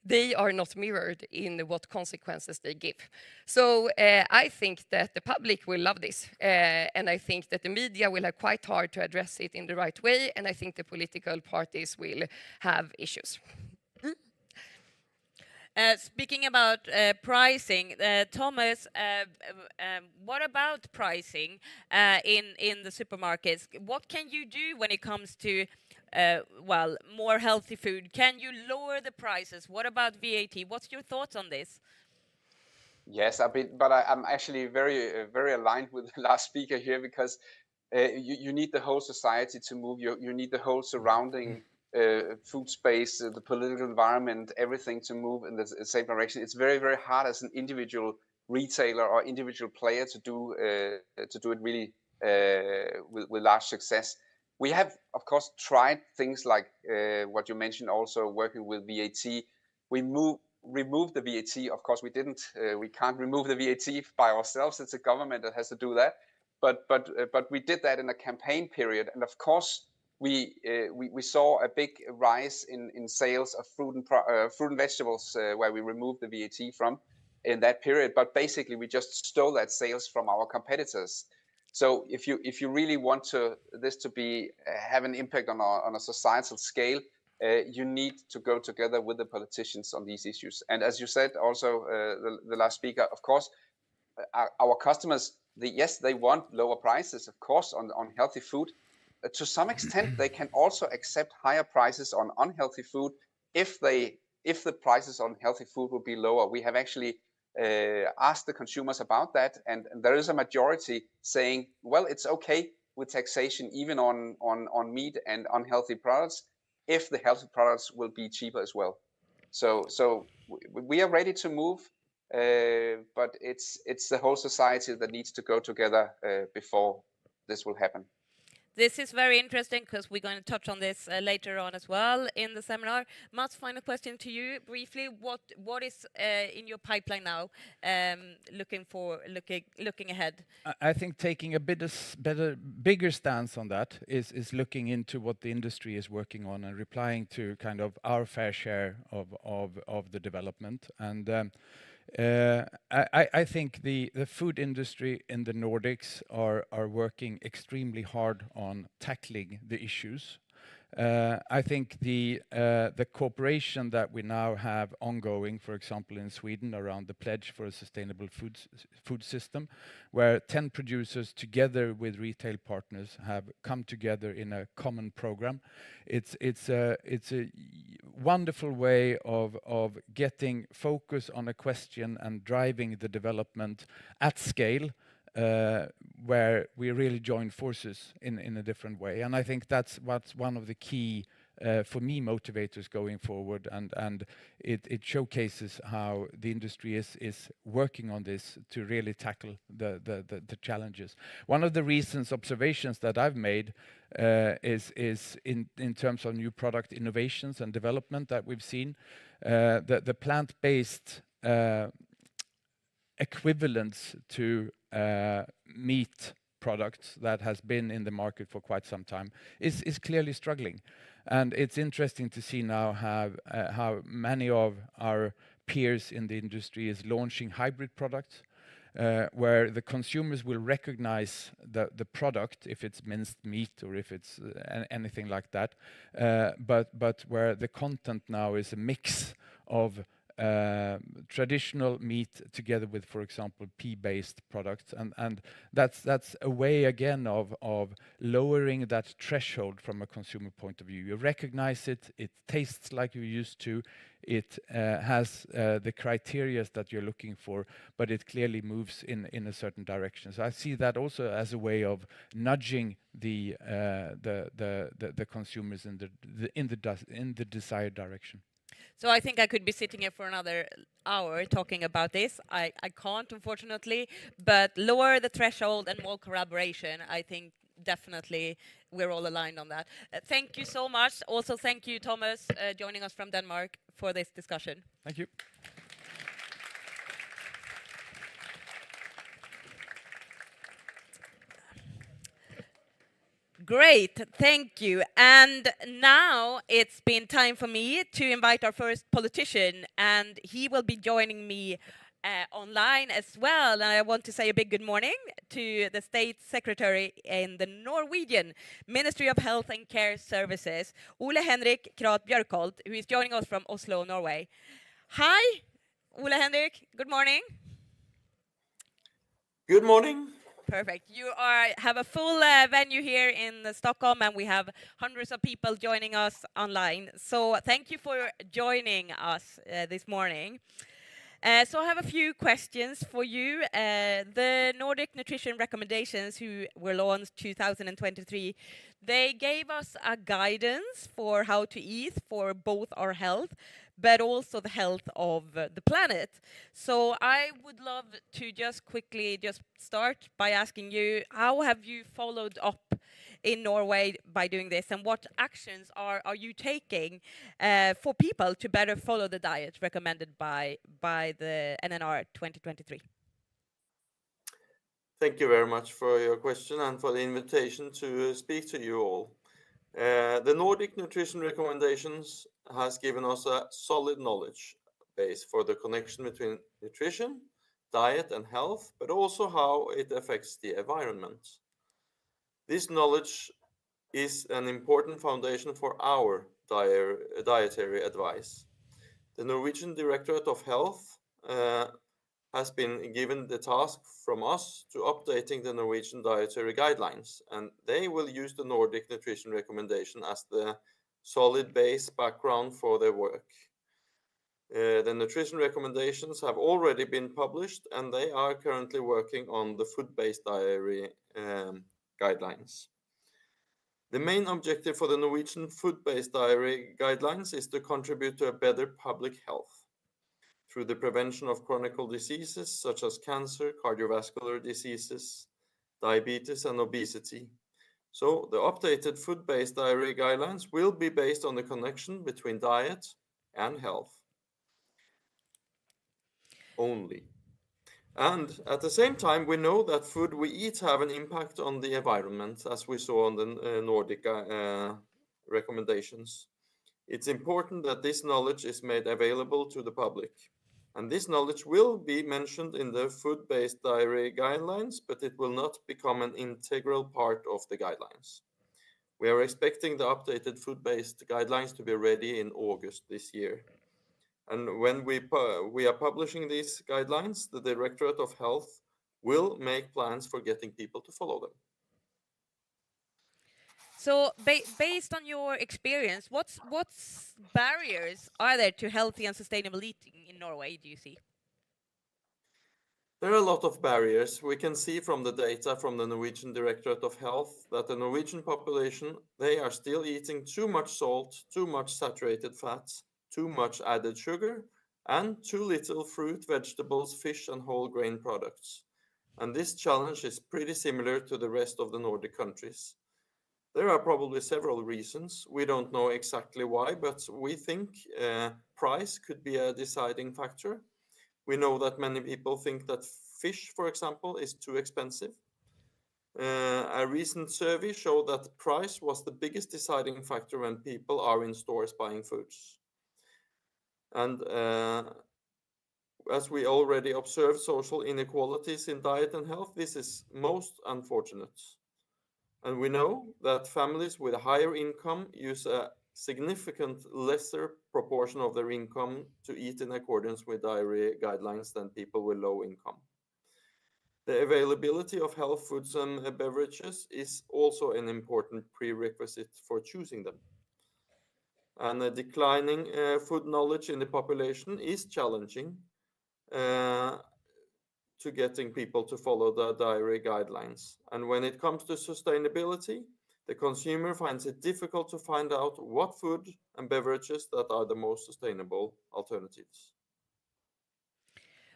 Speaker 6: they are not mirrored in what consequences they give. So I think that the public will love this. And I think that the media will have quite hard to address it in the right way. And I think the political parties will have issues.
Speaker 2: Speaking about pricing, Thomas, what about pricing in the supermarkets? What can you do when it comes to, well, more healthy food? Can you lower the prices? What about VAT? What's your thoughts on this?
Speaker 5: Yes, I'm actually very aligned with the last speaker here because you need the whole society to move. You need the whole surrounding food space, the political environment, everything to move in the same direction. It's very hard as an individual retailer or individual player to do it really with large success. We have, of course, tried things like what you mentioned, also working with VAT. We removed the VAT. Of course, we didn't. We can't remove the VAT by ourselves. It's a government that has to do that. But we did that in a campaign period, and of course we saw a big rise in sales of fruit and vegetables where we removed the VAT from in that period. But basically, we just stole that sales from our competitors. So if you really want this to be have an impact on a societal scale, you need to go together with the politicians on these issues. And as you said, also the last speaker, of course, our customers, yes, they want lower prices, of course, on healthy food. To some extent, they can also accept higher prices on unhealthy food if the prices on healthy food will be lower. We have actually asked the consumers about that, and there is a majority saying, well, it's okay with taxation even on meat and unhealthy products if the healthy products will be cheaper as well. So we are ready to move. But it's the whole society that needs to go together before this will happen.
Speaker 2: This is very interesting because we're going to touch on this later on as well in the seminar. Mats, final question to you briefly. What is in your pipeline now, looking ahead?
Speaker 4: I think taking a bigger stance on that is looking into what the industry is working on and replying to kind of our fair share of the development. And I think the food industry in the Nordics are working extremely hard on tackling the issues. I think the cooperation that we now have ongoing, for example, in Sweden around the pledge for a sustainable food system, where 10 producers together with retail partners have come together in a common program. It's a wonderful way of getting focus on a question and driving the development at scale, where we really join forces in a different way. And I think that's what's one of the key, for me, motivators going forward, and it showcases how the industry is working on this to really tackle the challenges. One of the recent observations that I've made is in terms of new product innovations and development that we've seen, the plant-based equivalents to meat products that has been in the market for quite some time is clearly struggling. And it's interesting to see now how many of our peers in the industry is launching hybrid products, where the consumers will recognize the product if it's minced meat or if it's anything like that, but where the content now is a mix of traditional meat together with, for example, pea-based products, and that's a way again of lowering that threshold from a consumer point of view. You recognize it, it tastes like you used to, it has the criteria that you're looking for, but it clearly moves in a certain direction. So I see that also as a way of nudging the consumers in the desired direction.
Speaker 2: So I think I could be sitting here for another hour talking about this. I can't, unfortunately, but lower the threshold and more collaboration. I think definitely we're all aligned on that. Thank you so much. Also, thank you, Thomas, joining us from Denmark for this discussion.
Speaker 4: Thank you.
Speaker 2: Great, thank you. And now it's been time for me to invite our first politician, and he will be joining me online as well. And I want to say a big good morning to the State Secretary in the Norwegian Ministry of Health and Care Services, Ole Henrik Krat Bjørkholt, who is joining us from Oslo, Norway. Hi, Ole Henrik, good morning.
Speaker 7: Good morning.
Speaker 2: Perfect. You have a full venue here in Stockholm, and we have hundreds of people joining us online. So thank you for joining us this morning. So I have a few questions for you. The Nordic nutrition recommendations, who were launched 2023, they gave us a guidance for how to eat for both our health, but also the health of the planet. So I would love to just quickly start by asking you, how have you followed up in Norway by doing this, and what actions are you taking for people to better follow the diet recommended by the NNR 2023?
Speaker 7: Thank you very much for your question and for the invitation to speak to you all. The Nordic nutrition recommendations has given us a solid knowledge base for the connection between nutrition, diet and health, but also how it affects the environment. This knowledge is an important foundation for our dietary advice. The Norwegian Directorate of Health has been given the task from us to updating the Norwegian dietary guidelines, and they will use the Nordic nutrition recommendation as the solid base background for their work. The nutrition recommendations have already been published, and they are currently working on the food-based dietary guidelines. The main objective for the Norwegian food-based dietary guidelines is to contribute to a better public health through the prevention of chronic diseases such as cancer, cardiovascular diseases, diabetes, and obesity. So the updated food-based dietary guidelines will be based on the connection between diet and health only. And at the same time, we know that food we eat have an impact on the environment, as we saw on the Nordic recommendations. It's important that this knowledge is made available to the public. And this knowledge will be mentioned in the food-based dietary guidelines, but it will not become an integral part of the guidelines. We are expecting the updated food-based guidelines to be ready in August this year. And when we are publishing these guidelines, the Directorate of Health will make plans for getting people to follow them.
Speaker 2: So, based on your experience, what's barriers are there to healthy and sustainable eating in Norway, do you see?
Speaker 7: There are a lot of barriers. We can see from the data from the Norwegian Directorate of Health that the Norwegian population, they are still eating too much salt, too much saturated fats, too much added sugar, and too little fruit, vegetables, fish, and whole grain products. And this challenge is pretty similar to the rest of the Nordic countries. There are probably several reasons. We don't know exactly why, but we think price could be a deciding factor. We know that many people think that fish, for example, is too expensive. A recent survey showed that price was the biggest deciding factor when people are in stores buying foods. And as we already observed social inequalities in diet and health, this is most unfortunate. And we know that families with a higher income use a significant lesser proportion of their income to eat in accordance with dietary guidelines than people with low income. The availability of health foods and beverages is also an important prerequisite for choosing them. And a declining food knowledge in the population is challenging to getting people to follow the dietary guidelines. And when it comes to sustainability, the consumer finds it difficult to find out what food and beverages that are the most sustainable alternatives.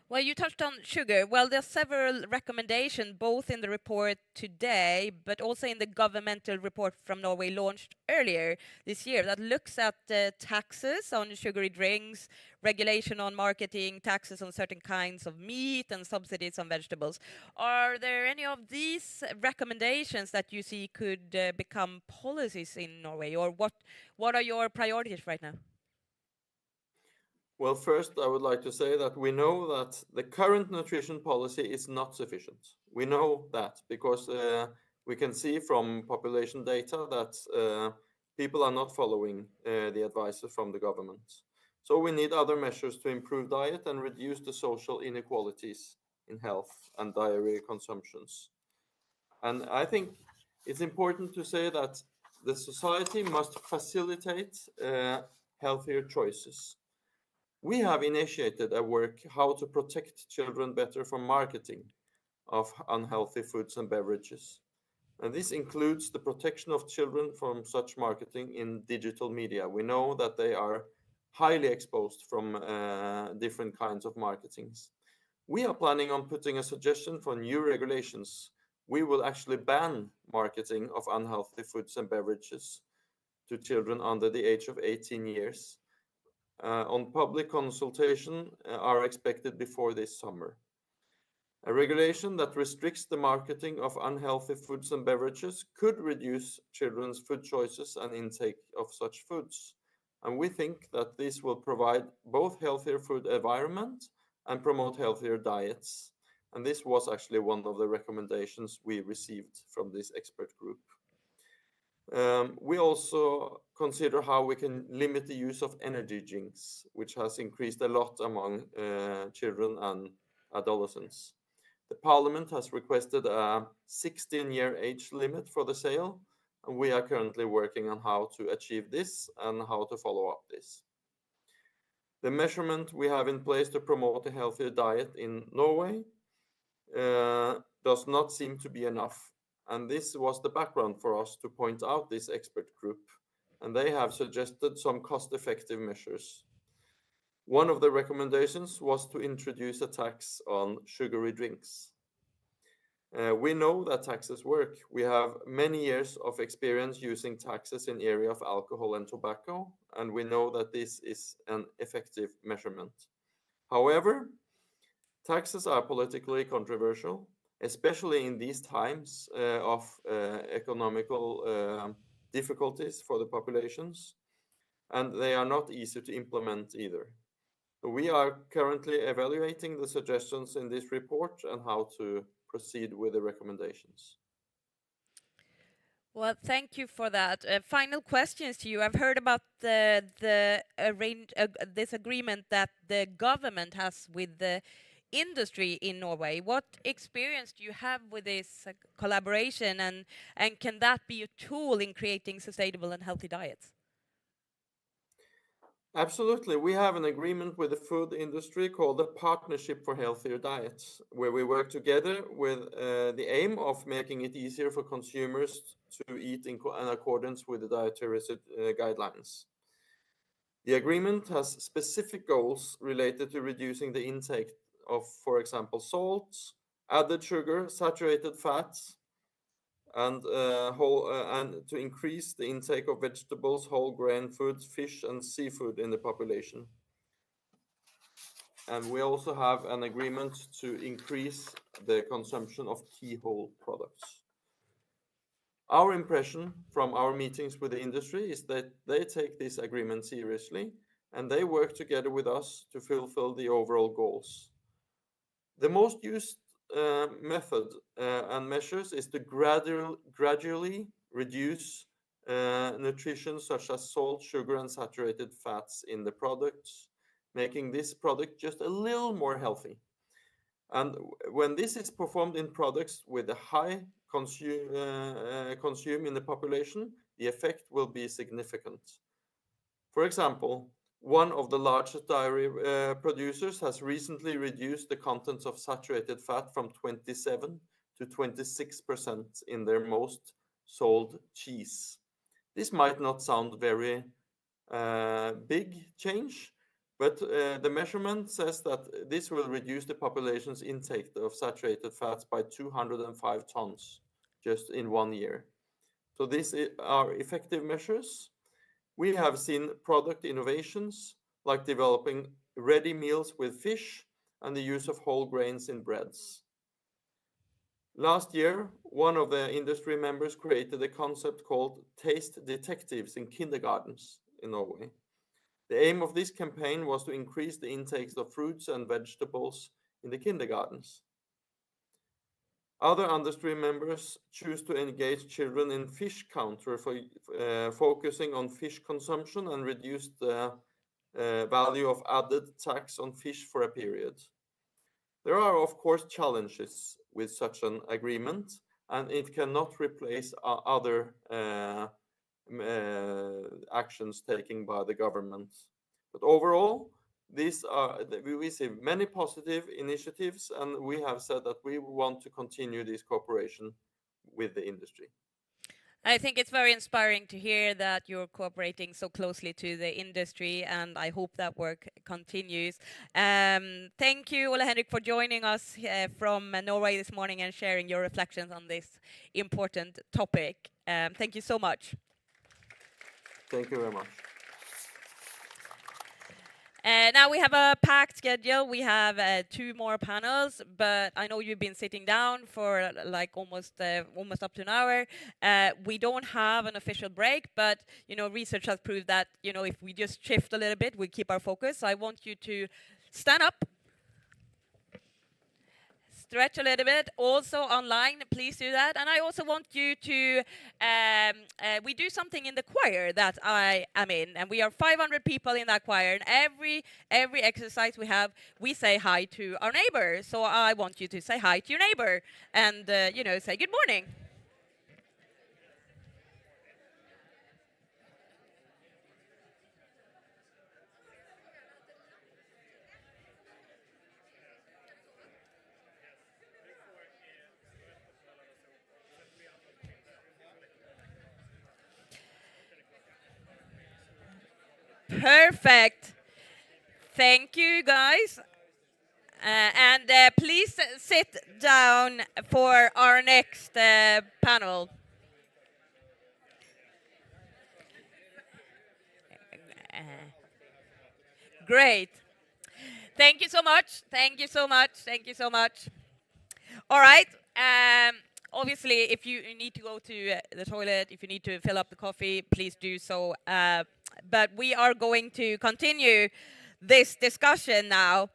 Speaker 2: Well, you touched on sugar. Well, there's several recommendations, both in the report today, but also in the governmental report from Norway launched earlier this year that looks at taxes on sugary drinks, regulation on marketing, taxes on certain kinds of meat, and subsidies on vegetables. Are there any of these recommendations that you see could become policies in Norway, or what are your priorities right now?
Speaker 7: Well, first, I would like to say that we know that the current nutrition policy is not sufficient. We know that because we can see from population data that people are not following the advices from the government. So we need other measures to improve diet and reduce the social inequalities in health and dietary consumptions. And I think it's important to say that the society must facilitate healthier choices. We have initiated a work how to protect children better from marketing of unhealthy foods and beverages. And this includes the protection of children from such marketing in digital media. We know that they are highly exposed from different kinds of marketings. We are planning on putting a suggestion for new regulations. We will actually ban marketing of unhealthy foods and beverages to children under the age of 18 years. On public consultation are expected before this summer. A regulation that restricts the marketing of unhealthy foods and beverages could reduce children's food choices and intake of such foods. And we think that this will provide both healthier food environment and promote healthier diets. And this was actually one of the recommendations we received from this expert group. We also consider how we can limit the use of energy drinks, which has increased a lot among children and adolescents. The Parliament has requested a 16-year age limit for the sale, and we are currently working on how to achieve this and how to follow up this. The measurement we have in place to promote a healthier diet in Norway does not seem to be enough. And this was the background for us to point out this expert group, and they have suggested some cost-effective measures. One of the recommendations was to introduce a tax on sugary drinks. We know that taxes work. We have many years of experience using taxes in area of alcohol and tobacco, and we know that this is an effective measurement. However, taxes are politically controversial, especially in these times of economical difficulties for the populations, and they are not easy to implement either. We are currently evaluating the suggestions in this report and how to proceed with the recommendations.
Speaker 2: Well, thank you for that. Final questions to you. I've heard about this agreement that the government has with the industry in Norway. What experience do you have with this collaboration, and can that be a tool in creating sustainable and healthy diets?
Speaker 7: Absolutely. We have an agreement with the food industry called the Partnership for Healthier Diets, where we work together with the aim of making it easier for consumers to eat in accordance with the dietary guidelines. The agreement has specific goals related to reducing the intake of, for example, salts, added sugar, saturated fats, and and to increase the intake of vegetables, whole grain foods, fish, and seafood in the population. And we also have an agreement to increase the consumption of key whole products. Our impression from our meetings with the industry is that they take this agreement seriously and they work together with us to fulfill the overall goals. The most used method and measures is to gradually reduce nutrition such as salt, sugar, and saturated fats in the products, making this product just a little more healthy. And when this is performed in products with a high consume in the population, the effect will be significant. For example, one of the largest dairy producers has recently reduced the contents of saturated fat from 27 to 26% in their most sold cheese. This might not sound very big change, but the measurement says that this will reduce the population's intake of saturated fats by 205 tons just in 1 year. So these are effective measures. We have seen product innovations like developing ready meals with fish and the use of whole grains in breads. Last year, one of the industry members created a concept called Taste Detectives in kindergartens in Norway. The aim of this campaign was to increase the intakes of fruits and vegetables in the kindergartens. Other industry members choose to engage children in fish counter for focusing on fish consumption and reduce the value of added tax on fish for a period. There are, of course, challenges with such an agreement, and it cannot replace other actions taken by the government. But overall, we see many positive initiatives, and we have said that we want to continue this cooperation with the industry.
Speaker 2: I think it's very inspiring to hear that you're cooperating so closely to the industry, and I hope that work continues. Thank you, Ole Henrik, for joining us from Norway this morning and sharing your reflections on this important topic. Thank you so much.
Speaker 7: Thank you very much.
Speaker 2: Now we have a packed schedule. We have 2 more panels, but I know you've been sitting down for like almost up to an hour. We don't have an official break, but research has proved that if we just shift a little bit, we keep our focus. So I want you to stand up, stretch a little bit. Also online, please do that. And I also want you to, we do something in the choir that I am in, and we are 500 people in that choir, and every exercise we have, we say hi to our neighbor. So I want you to say hi to your neighbor and, say good morning. Perfect. Thank you, guys. And please sit down for our next panel. Great. Thank you so much. Thank you so much. Thank you so much. All right. Obviously, if you need to go to the toilet, if you need to fill up the coffee, please do so. But we are going to continue this discussion now.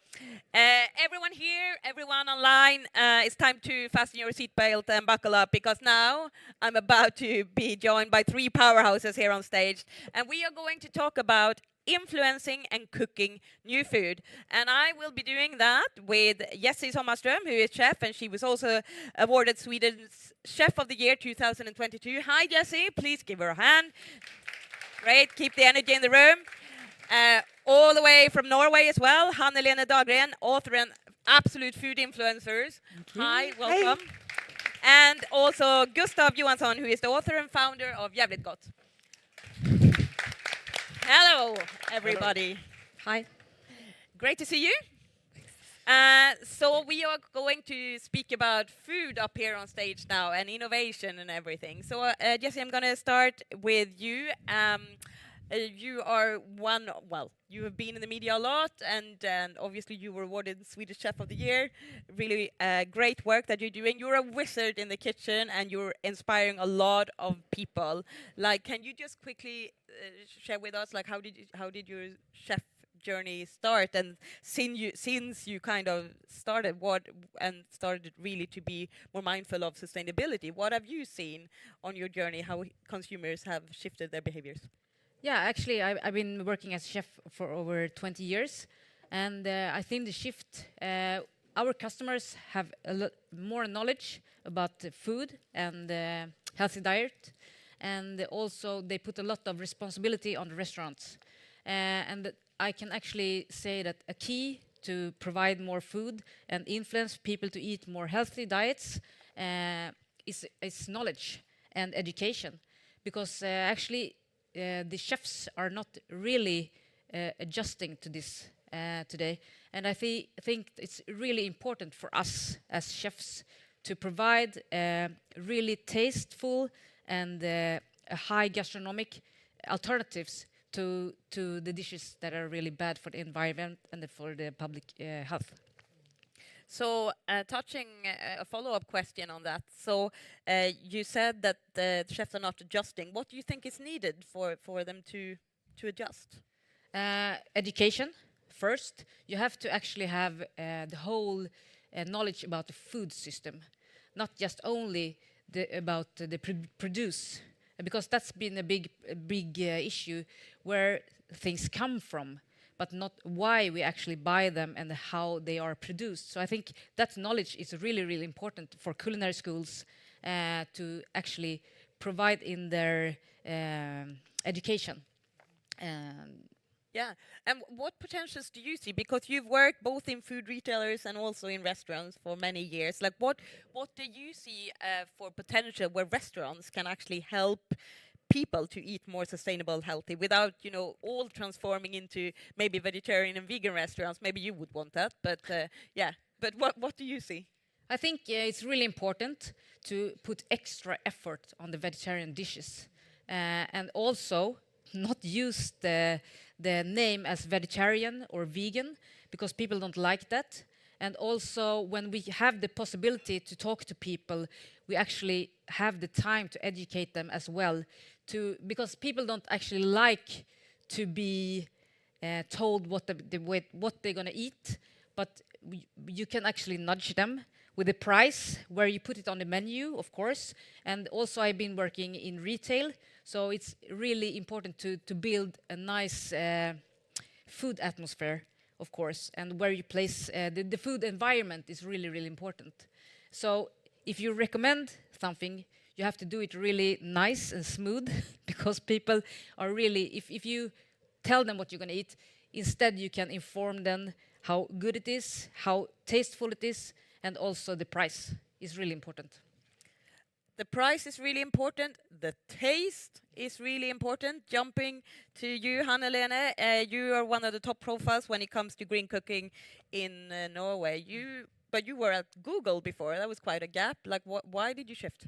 Speaker 2: Everyone here, everyone online, it's time to fasten your seatbelt and buckle up, because now I'm about to be joined by three powerhouses here on stage, and we are going to talk about influencing and cooking new food. And I will be doing that with Jessie Sommarström, who is chef, and she was also awarded Sweden's Chef of the Year 2022. Hi, Jessie. Please give her a hand. Great. Keep the energy in the room. All the way from Norway as well, Hanne-Lene Dahlgren, author and absolute food influencers. Hi, welcome. And also Gustav Johansson, who is the author and founder of Jävligt Gott. Hello, everybody. Hi. Great to see you. So we are going to speak about food up here on stage now, and innovation and everything. So Jessie, I'm going to start with you. You are you have been in the media a lot, and obviously you were awarded Swedish Chef of the Year. Really great work that you're doing. You're a wizard in the kitchen, and you're inspiring a lot of people. Like, can you just quickly share with us, like, how did your chef journey start, and since you kind of started really to be more mindful of sustainability, what have you seen on your journey, how consumers have shifted their behaviors?
Speaker 8: Yeah, actually, I've been working as a chef for over 20 years, and I think the shift, our customers have a lot more knowledge about food and healthy diet, and also they put a lot of responsibility on the restaurants. And I can actually say that a key to provide more food and influence people to eat more healthy diets is knowledge and education, because actually the chefs are not really adjusting to this today. And I think it's really important for us as chefs to provide really tasteful and high gastronomic alternatives to the dishes that are really bad for the environment and for the public health.
Speaker 2: So, touching a follow-up question on that. So, you said that the chefs are not adjusting. What do you think is needed for them to adjust?
Speaker 8: Education first. You have to actually have the whole knowledge about the food system, not just only about the produce, because that's been a big issue, where things come from, but not why we actually buy them and how they are produced. So I think that knowledge is really, really important for culinary schools to actually provide in their education.
Speaker 2: Yeah, and what potentials do you see? Because you've worked both in food retailers and also in restaurants for many years. Like, what do you see for potential where restaurants can actually help people to eat more sustainable, healthy, without, all transforming into maybe vegetarian and vegan restaurants? Maybe you would want that, but yeah. But what do you see?
Speaker 8: I think it's really important to put extra effort on the vegetarian dishes, and also not use the name as vegetarian or vegan, because people don't like that. And also, when we have the possibility to talk to people, we actually have the time to educate them as well, because people don't actually like to be told what they're gonna eat, but you can actually nudge them with the price, where you put it on the menu, of course. And also, I've been working in retail, so it's really important to build a nice food atmosphere, of course, and where you place the food environment is really, really important. So if you recommend something, you have to do it really nice and smooth, because people are really, if you tell them what you're going to eat, instead you can inform them how good it is, how tasteful it is, and also the price is really important.
Speaker 2: The price is really important. The taste is really important. Jumping to you, Hanne-Lene, you are one of the top profiles when it comes to green cooking in Norway. But you were at Google before. That was quite a gap. Like, why did you shift?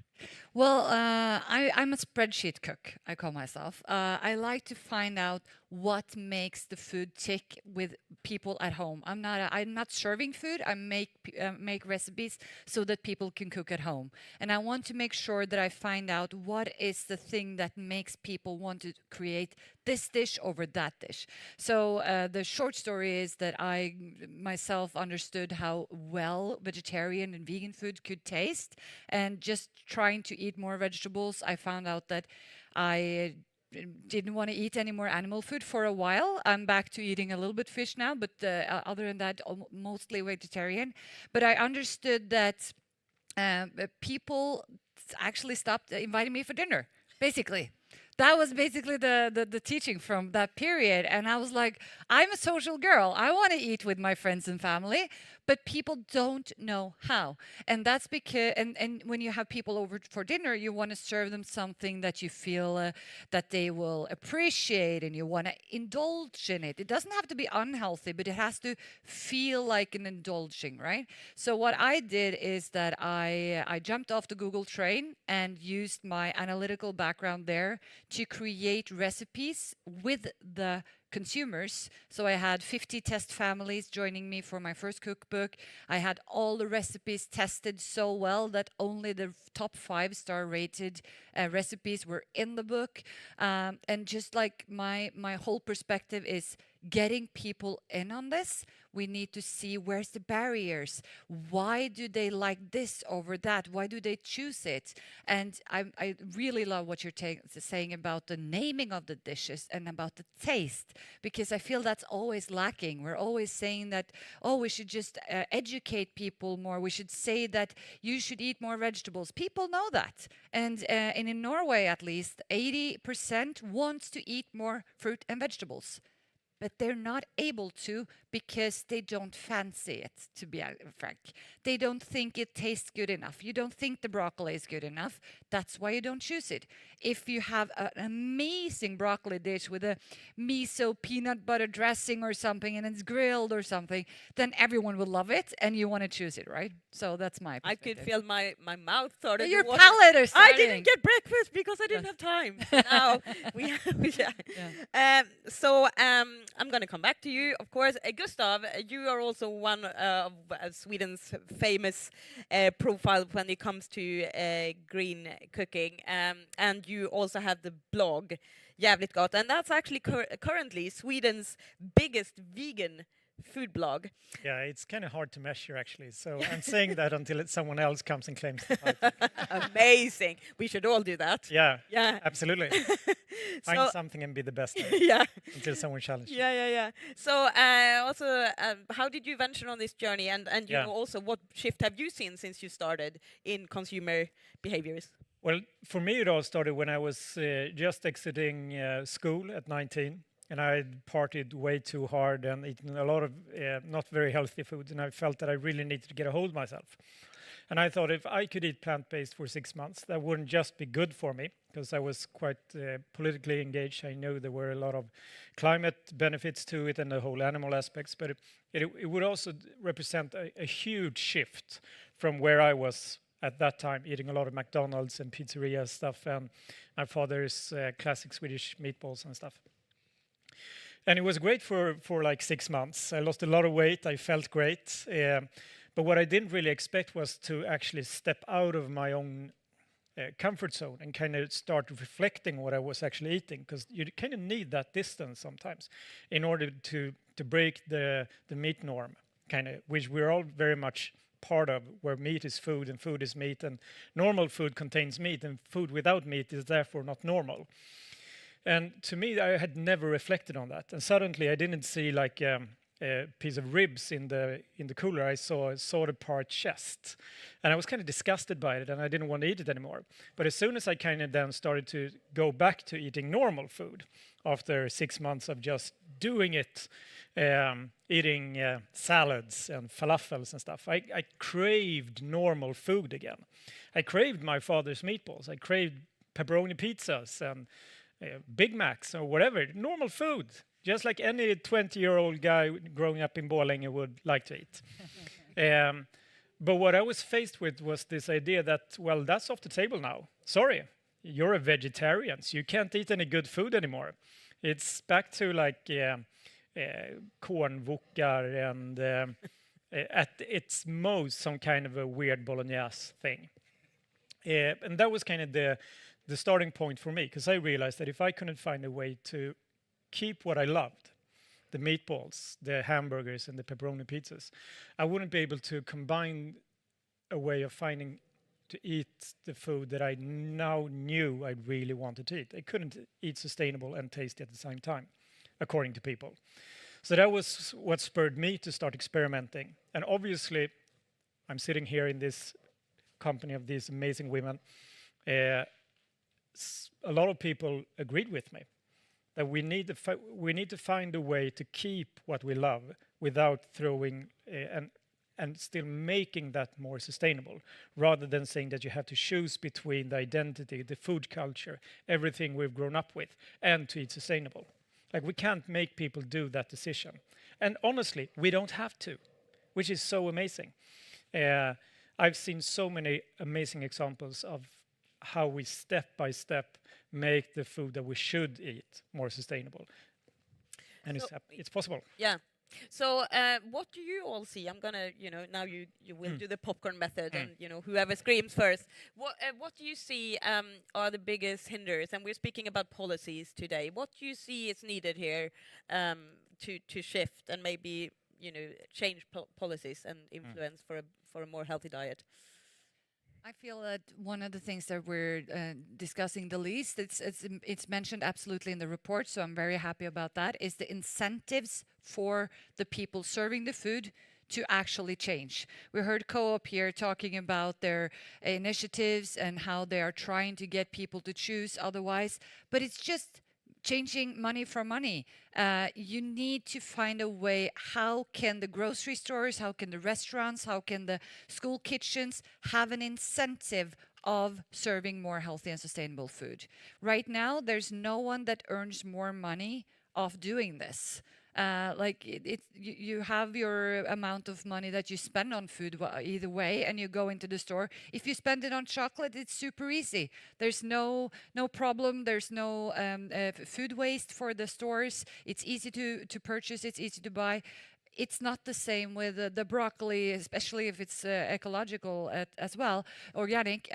Speaker 9: Well, I'm a spreadsheet cook, I call myself. I like to find out
Speaker 1: what makes the food tick with people at home. I'm not serving food. I make recipes so that people can cook at home. And I want to make sure that I find out what is the thing that makes people want to create this dish over that dish. So the short story is that I myself understood how well vegetarian and vegan food could taste, and just trying to eat more vegetables, I found out that I didn't want to eat any more animal food for a while. I'm back to eating a little bit fish now, but other than that, mostly vegetarian. But I understood that people actually stopped inviting me for dinner, basically. That was basically the teaching from that period. And I was like, I'm a social girl. I want to eat with my friends and family, but people don't know how. And that's because, and when you have people over for dinner, you want to serve them something that you feel that they will appreciate, and you want to indulge in it. It doesn't have to be unhealthy, but it has to feel like an indulging, right? So what I did is that I jumped off the Google train and used my analytical background there to create recipes with the consumers. So I had 50 test families joining me for my first cookbook. I had all the recipes tested so well that only the top 5-star rated recipes were in the book. And just like my whole perspective is getting people in on this. We need to see where's the barriers. Why do they like this over that? Why do they choose it? And I really love what you're saying about the naming of the dishes and about the taste, because I feel that's always lacking. We're always saying that, oh, we should just educate people more. We should say that you should eat more vegetables. People know that. And in Norway, at least, 80% wants to eat more fruit and vegetables. But they're not able to because they don't fancy it, to be frank. They don't think it tastes good enough. You don't think the broccoli is good enough. That's why you don't choose it. If you have an amazing broccoli dish with a miso peanut butter dressing or something, and it's grilled or something, then everyone will love it and you want to choose it, right? So that's my perspective.
Speaker 2: I could feel my mouth started.
Speaker 1: Your palate is
Speaker 2: I
Speaker 1: starting.
Speaker 2: didn't get breakfast because I didn't have time. Now I'm going to come back to you, of course. Gustav, you are also one of Sweden's famous profile when it comes to green cooking, and you also have the blog Jävligt Gott, and that's actually currently Sweden's biggest vegan food blog.
Speaker 9: Yeah, it's kind of hard to measure, actually. So I'm saying that until someone else comes and claims the title.
Speaker 2: Amazing. We should all do that.
Speaker 9: Yeah,
Speaker 2: yeah,
Speaker 9: absolutely. Find something and be the best at it.
Speaker 2: Yeah.
Speaker 9: Until someone challenges you.
Speaker 2: Yeah. So also, how did you venture on this journey? And you know, also, what shift have you seen since you started in consumer behaviors?
Speaker 9: Well, for me, it all started when I was just exiting school at 19. And I partied way too hard and eaten a lot of not very healthy foods. And I felt that I really needed to get a hold of myself. And I thought if I could eat plant-based for 6 months, that wouldn't just be good for me, because I was quite politically engaged. I knew there were a lot of climate benefits to it and the whole animal aspects. But it would also represent a huge shift from where I was at that time, eating a lot of McDonald's and pizzeria stuff, and my father's classic Swedish meatballs and stuff. And it was great for like 6 months. I lost a lot of weight. I felt great. But what I didn't really expect was to actually step out of my own comfort zone and kind of start reflecting what I was actually eating, because you kind of need that distance sometimes in order to break the meat norm, kind of, which we're all very much part of, where meat is food and food is meat, and normal food contains meat, and food without meat is therefore not normal. And to me, I had never reflected on that. And suddenly, I didn't see like a piece of ribs in the cooler. I saw a sort of part chest, and I was kind of disgusted by it, and I didn't want to eat it anymore. But as soon as I kind of then started to go back to eating normal food, after 6 months of just doing it, eating salads and falafels and stuff, I craved normal food again. I craved my father's meatballs. I craved pepperoni pizzas and Big Macs or whatever, normal food, just like any 20-year-old guy growing up in Borlänge would like to eat. But what I was faced with was this idea that, well, that's off the table now. Sorry, you're a vegetarian, so you can't eat any good food anymore. It's back to like cornvokar and at its most some kind of a weird bolognese thing. And that was kind of the starting point for me, because I realized that if I couldn't find a way to keep what I loved, the meatballs, the hamburgers, and the pepperoni pizzas, I wouldn't be able to combine a way of finding to eat the food that I now knew I really wanted to eat. I couldn't eat sustainable and tasty at the same time, according to people. So that was what spurred me to start experimenting. And obviously, I'm sitting here in this company of these amazing women. A lot of people agreed with me that we need to find a way to keep what we love without throwing and still making that more sustainable, rather than saying that you have to choose between the identity, the food culture, everything we've grown up with, and to eat sustainable. Like, we can't make people do that decision. And honestly, we don't have to, which is so amazing. I've seen so many amazing examples of how we step by step make the food that we should eat more sustainable. And it's possible.
Speaker 2: Yeah. So what do you all see? I'm gonna, now you will do the popcorn method, and whoever screams first. What do you see are the biggest hinders? And we're speaking about policies today. What do you see is needed here to shift and maybe change policies and influence for a more healthy diet?
Speaker 10: I feel that one of the things that we're discussing the least, it's mentioned absolutely in the report, so I'm very happy about that, is the incentives for the people serving the food to actually change. We heard Co-op here talking about their initiatives and how they are trying to get people to choose otherwise, but it's just changing money for money. You need to find a way. How can the grocery stores, how can the restaurants, how can the school kitchens have an incentive of serving more healthy and sustainable food? Right now, there's no one that earns more money off doing this. You have your amount of money that you spend on food either way, and you go into the store. If you spend it on chocolate, it's super easy. There's no problem. There's no food waste for the stores. It's easy to purchase. It's easy to buy. It's not the same with the broccoli, especially if it's ecological as well, organic.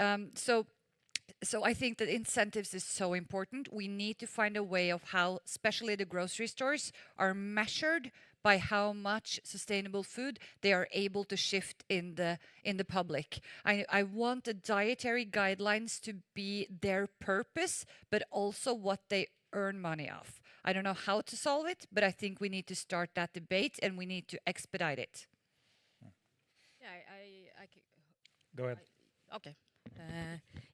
Speaker 10: So I think that incentives is so important. We need to find a way of how, especially the grocery stores, are measured by how much sustainable food they are able to shift in the public. I want the dietary guidelines to be their purpose, but also what they earn money off. I don't know how to solve it, but I think we need to start that debate, and we need to expedite it.
Speaker 8: Yeah,
Speaker 9: Go ahead.
Speaker 8: Okay.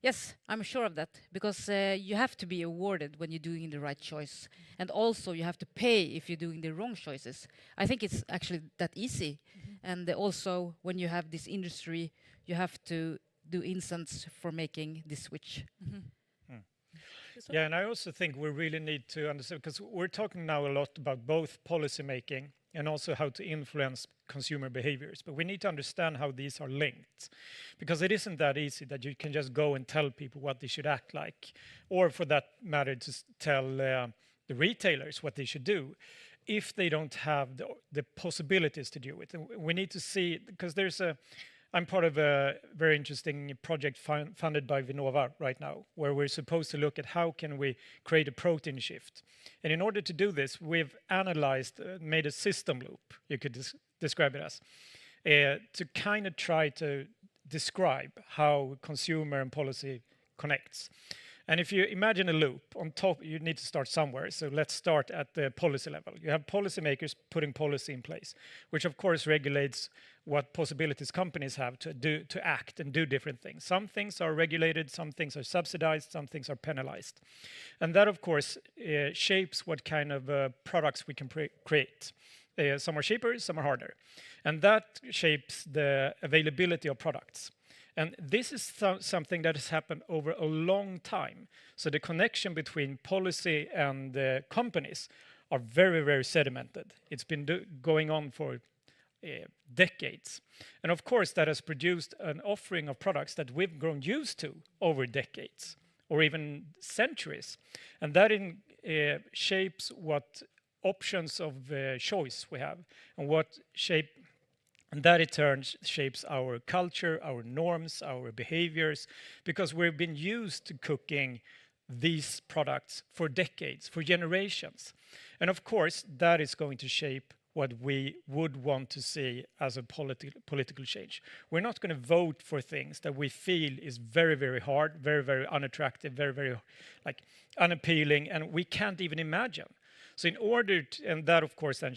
Speaker 8: Yes, I'm sure of that, because you have to be awarded when you're doing the right choice, and also you have to pay if you're doing the wrong choices. I think it's actually that easy. And also, when you have this industry, you have to do incentives for making this switch.
Speaker 9: Yeah, and I also think we really need to understand, because we're talking now a lot about both policy making and also how to influence consumer behaviors. But we need to understand how these are linked, because it isn't that easy that you can just go and tell people what they should act like, or for that matter, to tell the retailers what they should do, if they don't have the possibilities to do it. And we need to see, because I'm part of a very interesting project funded by Vinnova right now, where we're supposed to look at how can we create a protein shift. And in order to do this, we've analyzed, made a system loop, you could describe it as, to kind of try to describe how consumer and policy connects. And if you imagine a loop, on top you need to start somewhere. So let's start at the policy level. You have policymakers putting policy in place, which of course regulates what possibilities companies have to act and do different things. Some things are regulated, some things are subsidized, some things are penalized. And that of course shapes what kind of products we can create. Some are cheaper, some are harder. And that shapes the availability of products. And this is something that has happened over a long time. So the connection between policy and companies are very, very sedimented. It's been going on for decades. And of course, that has produced an offering of products that we've grown used to over decades, or even centuries. And that shapes what options of choice we have, and what shape, and that in turn shapes our culture, our norms, our behaviors, because we've been used to cooking these products for decades, for generations. And of course, that is going to shape what we would want to see as a political change. We're not going to vote for things that we feel is very, very hard, very, very unattractive, very, very like unappealing, and we can't even imagine. So in order to, and that of course then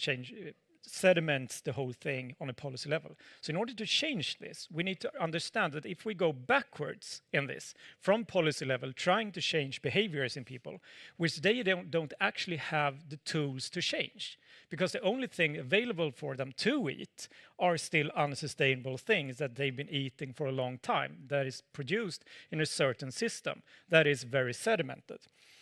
Speaker 9: sediments the whole thing on a policy level. So in order to change this, we need to understand that if we go backwards in this, from policy level, trying to change behaviors in people, which they don't actually have the tools to change, because the only thing available for them to eat are still unsustainable things that they've been eating for a long time, that is produced in a certain system that is very sedimented.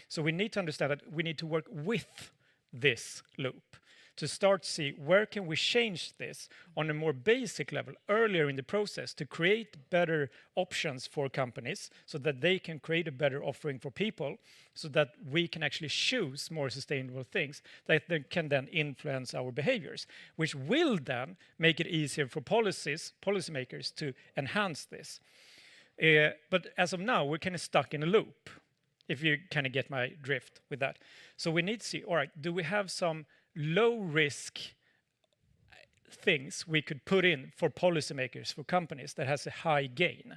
Speaker 9: So we need to understand that we need to work with this loop to start to see where can we change this on a more basic level earlier in the process to create better options for companies so that they can create a better offering for people so that we can actually choose more sustainable things that can then influence our behaviors, which will then make it easier for policymakers to enhance this. But as of now, we're kind of stuck in a loop, if you kind of get my drift with that. So we need to see, all right, do we have some low risk things we could put in for policymakers, for companies that has a high gain?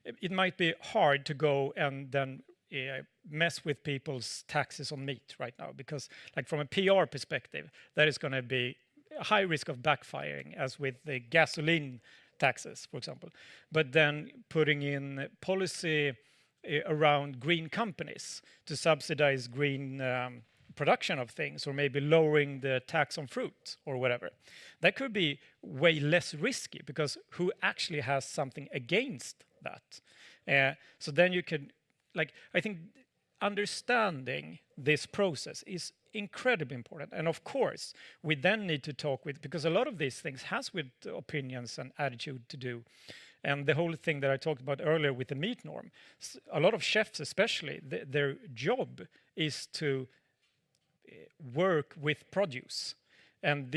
Speaker 9: It might be hard to go and then mess with people's taxes on meat right now, because like from a PR perspective, that is going to be a high risk of backfiring, as with the gasoline taxes, for example. But then putting in policy around green companies to subsidize green production of things, or maybe lowering the tax on fruit or whatever. That could be way less risky, because who actually has something against that? So then you can, like, I think understanding this process is incredibly important. And of course, we then need to talk with, because a lot of these things has with opinions and attitude to do. And the whole thing that I talked about earlier with the meat norm, a lot of chefs especially, their job is to work with produce, and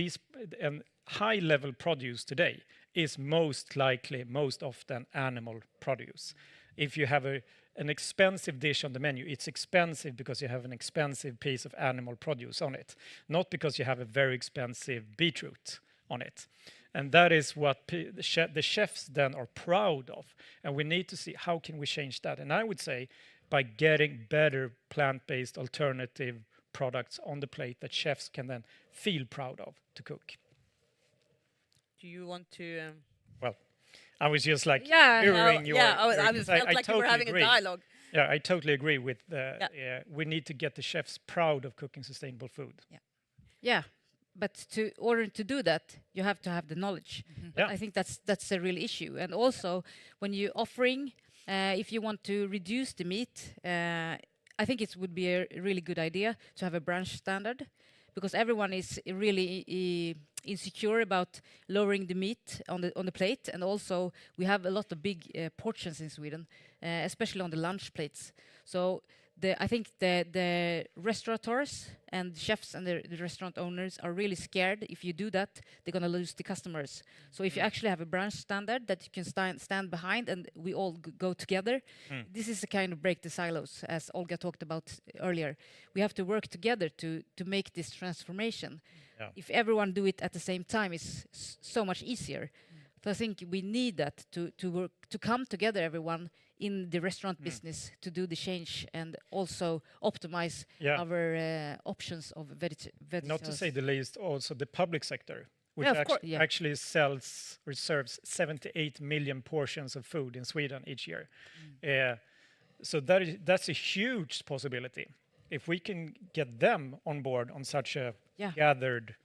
Speaker 9: high level produce today is most often animal produce. If you have an expensive dish on the menu, it's expensive because you have an expensive piece of animal produce on it, not because you have a very expensive beetroot on it. And that is what the chefs then are proud of, and we need to see how can we change that. And I would say by getting better plant-based alternative products on the plate that chefs can then feel proud of to cook.
Speaker 2: Do you want to?
Speaker 9: Well, I was just like
Speaker 2: mirroring
Speaker 9: your.
Speaker 2: I was felt like
Speaker 9: totally
Speaker 2: you were having
Speaker 9: agree.
Speaker 2: a dialogue.
Speaker 9: Yeah, I totally agree with we need to get the chefs proud of cooking sustainable food.
Speaker 8: Yeah, but in order to do that, you have to have the knowledge.
Speaker 9: Yeah.
Speaker 8: I think that's a real issue. And also, when you're offering, if you want to reduce the meat, I think it would be a really good idea to have a branch standard, because everyone is really insecure about lowering the meat on the plate, and also we have a lot of big portions in Sweden, especially on the lunch plates. So I think the restaurateurs and chefs and the restaurant owners are really scared. If you do that, they're going to lose the customers. So if you actually have a branch standard that you can stand behind and we all go together, this is a kind of break the silos, as Olga talked about earlier. We have to work together to make this transformation.
Speaker 9: Yeah.
Speaker 8: If everyone do it at the same time, it's so much easier. So I think we need that to work, to come together, everyone in the restaurant business, to do the change and also optimize our options of vegetables.
Speaker 9: Not to say the least, also the public sector, which actually sells or serves 78 million portions of food in Sweden each year. So that's a huge possibility. If we can get them on board on such a gathered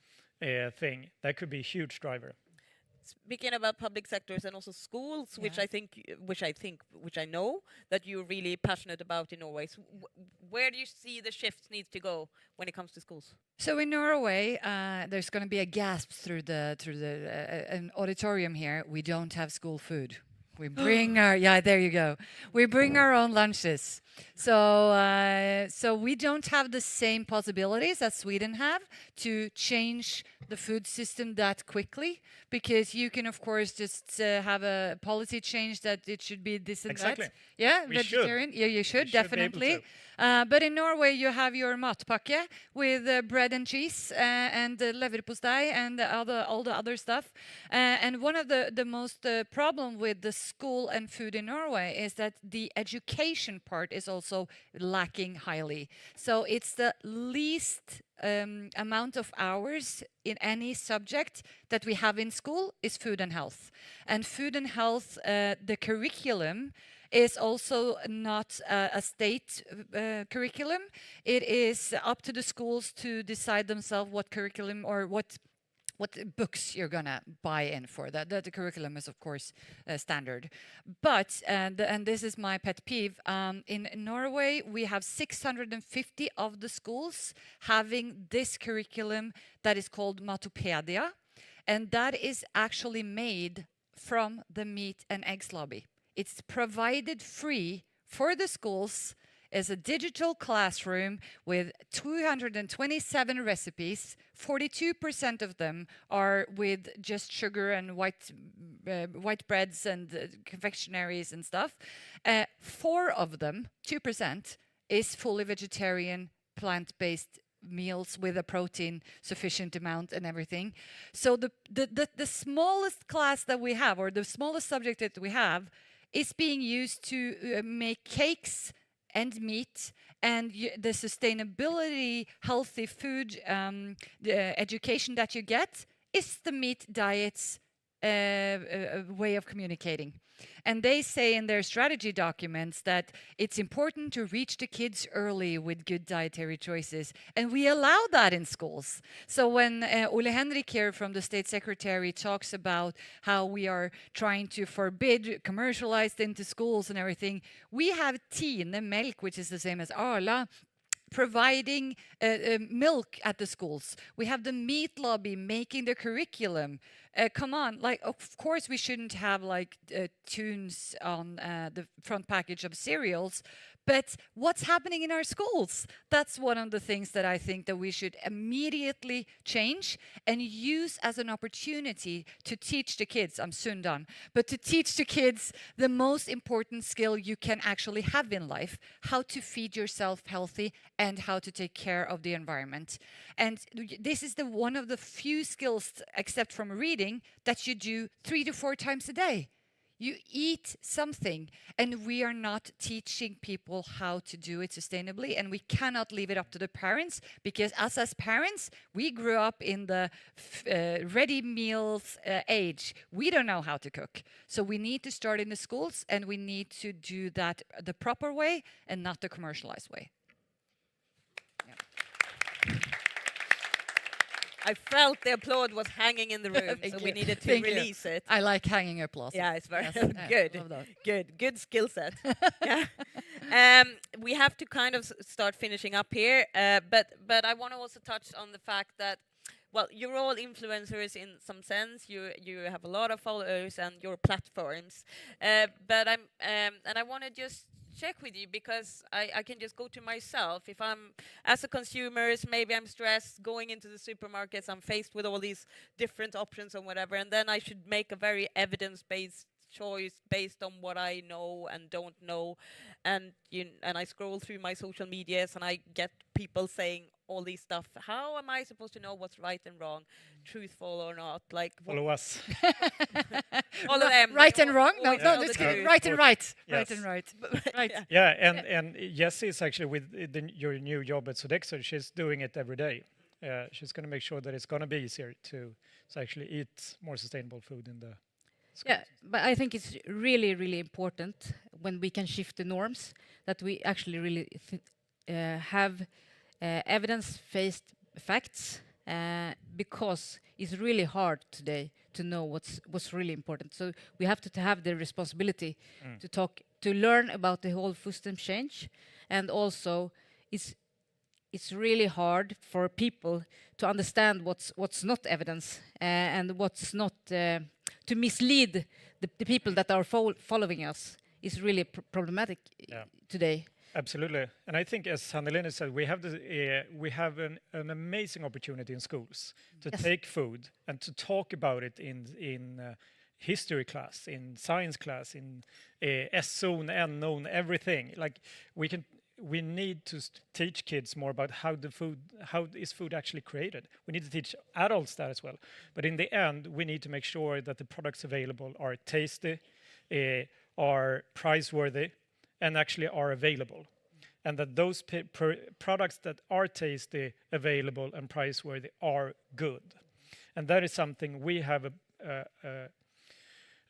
Speaker 9: thing, that could be a huge driver.
Speaker 2: Speaking about public sectors and also schools, which I know that you're really passionate about in Norway. So where do you see the shift needs to go when it comes to schools?
Speaker 10: So in Norway, there's going to be a gasp through an auditorium here. We don't have school food. We bring our there you go. We bring our own lunches. So we don't have the same possibilities as Sweden have to change the food system that quickly, because you can of course just have a policy change that it should be this and
Speaker 9: Exactly.
Speaker 10: that. Yeah,
Speaker 9: We should.
Speaker 10: vegetarian. Yeah, you should
Speaker 9: We should be able
Speaker 10: definitely.
Speaker 9: to.
Speaker 10: But in Norway, you have your matpakke with bread and cheese and leverpostei and all the other stuff. And one of the most problem with the school and food in Norway is that the education part is also lacking highly. So it's the least amount of hours in any subject that we have in school is food and health. And food and health, the curriculum is also not a state curriculum. It is up to the schools to decide themselves what curriculum or what books you're gonna buy in for. The curriculum is of course standard, but and this is my pet peeve. In Norway, we have 650 of the schools having this curriculum that is called Matopedia, and that is actually made from the meat and eggs lobby. It's provided free for the schools as a digital classroom with 227 recipes. 42% of them are with just sugar and white breads and confectionaries and stuff. 4 of them, 2%, is fully vegetarian, plant-based meals with a protein sufficient amount and everything. So the smallest class that we have, or the smallest subject that we have, is being used to make cakes and meat, and the sustainability, healthy food, the education that you get is the meat diet's way of communicating. And they say in their strategy documents that it's important to reach the kids early with good dietary choices. And we allow that in schools. So when Ole Henrik here from the State Secretary talks about how we are trying to forbid commercialized into schools and everything, we have Tine Milk, which is the same as Arla, providing milk at the schools. We have the meat lobby making the curriculum. Come on, like, of course we shouldn't have like tunes on the front package of cereals, but what's happening in our schools? That's one of the things that I think that we should immediately change and use as an opportunity to teach the kids. I'm soon done, but to teach the kids the most important skill you can actually have in life: how to feed yourself healthy and how to take care of the environment. And this is one of the few skills, except from reading, that you do 3 to 4 times a day. You eat something, and we are not teaching people how to do it sustainably, and we cannot leave it up to the parents, because us as parents, we grew up in the ready meals age. We don't know how to cook. So we need to start in the schools, and we need to do that the proper way and not the commercialized way.
Speaker 2: I felt the applaud was hanging in the room, so we needed to release it.
Speaker 10: I like hanging applause.
Speaker 2: Yeah, it's very
Speaker 10: Yes,
Speaker 2: good skill set. Yeah. We have to kind of start finishing up here, but I want to also touch on the fact that, well, you're all influencers in some sense. You have a lot of followers and your platforms, but I want to just check with you, because I can just go to myself. If I'm, as a consumer, maybe I'm stressed going into the supermarkets, I'm faced with all these different options and whatever, and then I should make a very evidence-based choice based on what I know and don't know, and I scroll through my social medias and I get people saying all these stuff. How am I supposed to know what's right and wrong, truthful or not? Like,
Speaker 9: follow us.
Speaker 2: Follow them.
Speaker 10: Right and wrong? No,
Speaker 2: that's
Speaker 10: good. Right and right.
Speaker 9: Yes.
Speaker 10: Right and right. Right.
Speaker 9: Yeah, and Jessie is actually with your new job at Sodexo. She's doing it every day. She's going to make sure that it's going to be easier to actually eat more sustainable food in the schools.
Speaker 8: Yeah, but I think it's really, really important when we can shift the norms, that we actually really have evidence-based facts, because it's really hard today to know what's really important. So we have to have the responsibility to learn about the whole food system change, and also it's really hard for people to understand what's not evidence, and what's not, to mislead the people that are following us. is really problematic
Speaker 9: Yeah.
Speaker 8: today.
Speaker 9: Absolutely. And I think, as Hannelene said, we have an amazing opportunity in schools to
Speaker 8: Yes.
Speaker 9: take food and to talk about it in history class, in science class, in S-zone, N-zone, everything. Like we need to teach kids more about how is food actually created. We need to teach adults that as well. But in the end, we need to make sure that the products available are tasty, are price-worthy, and actually are available. And that those products that are tasty, available, and price-worthy are good. And that is something we have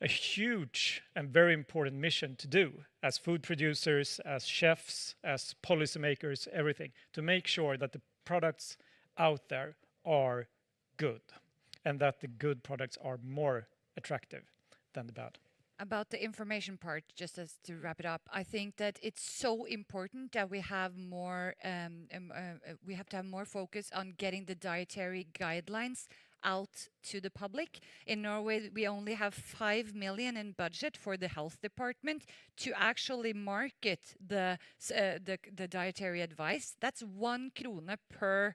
Speaker 9: a huge and very important mission to do as food producers, as chefs, as policymakers, everything, to make sure that the products out there are good and that the good products are more attractive than the bad.
Speaker 10: About the information part, just as to wrap it up, I think that it's so important that we have more. We have to have more focus on getting the dietary guidelines out to the public. In Norway, we only have 5 million in budget for the health department to actually market the dietary advice. That's 1 krone per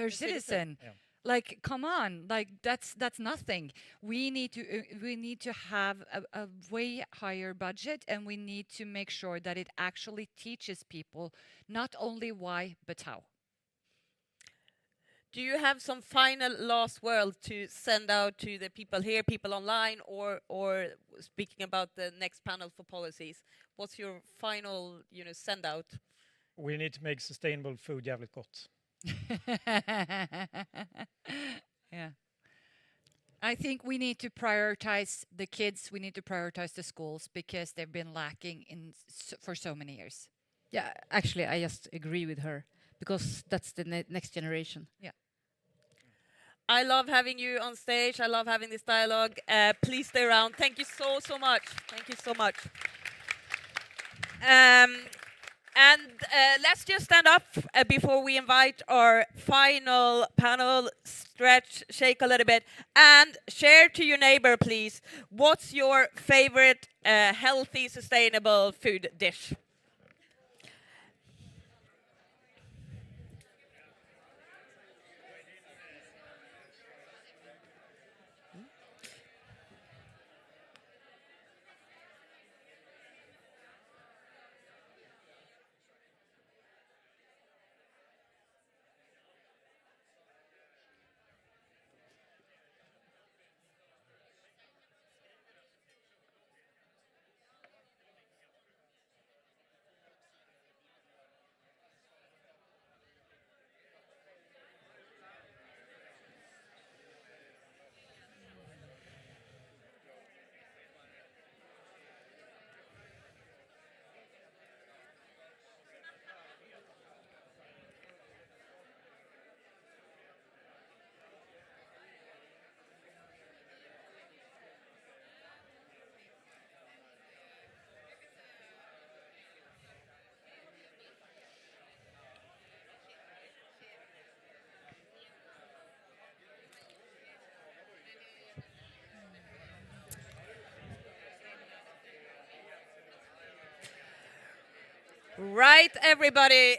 Speaker 10: citizen.
Speaker 9: Yeah.
Speaker 10: Like, come on, like that's nothing. We need to have a way higher budget, and we need to make sure that it actually teaches people not only why but how.
Speaker 2: Do you have some final last word to send out to the people here, people online, or speaking about the next panel for policies? What's your final, send out?
Speaker 9: We need to make sustainable food jävligt gott.
Speaker 10: Yeah. I think we need to prioritize the kids. We need to prioritize the schools because they've been lacking for so many years.
Speaker 8: Yeah, actually, I just agree with her because that's the next generation.
Speaker 10: Yeah.
Speaker 2: I love having you on stage. I love having this dialogue. Please stay around. Thank you so much. Thank you so much. And let's just stand up before we invite our final panel. Stretch, shake a little bit, and share to your neighbor, please. What's your favorite healthy, sustainable food dish? Right, everybody.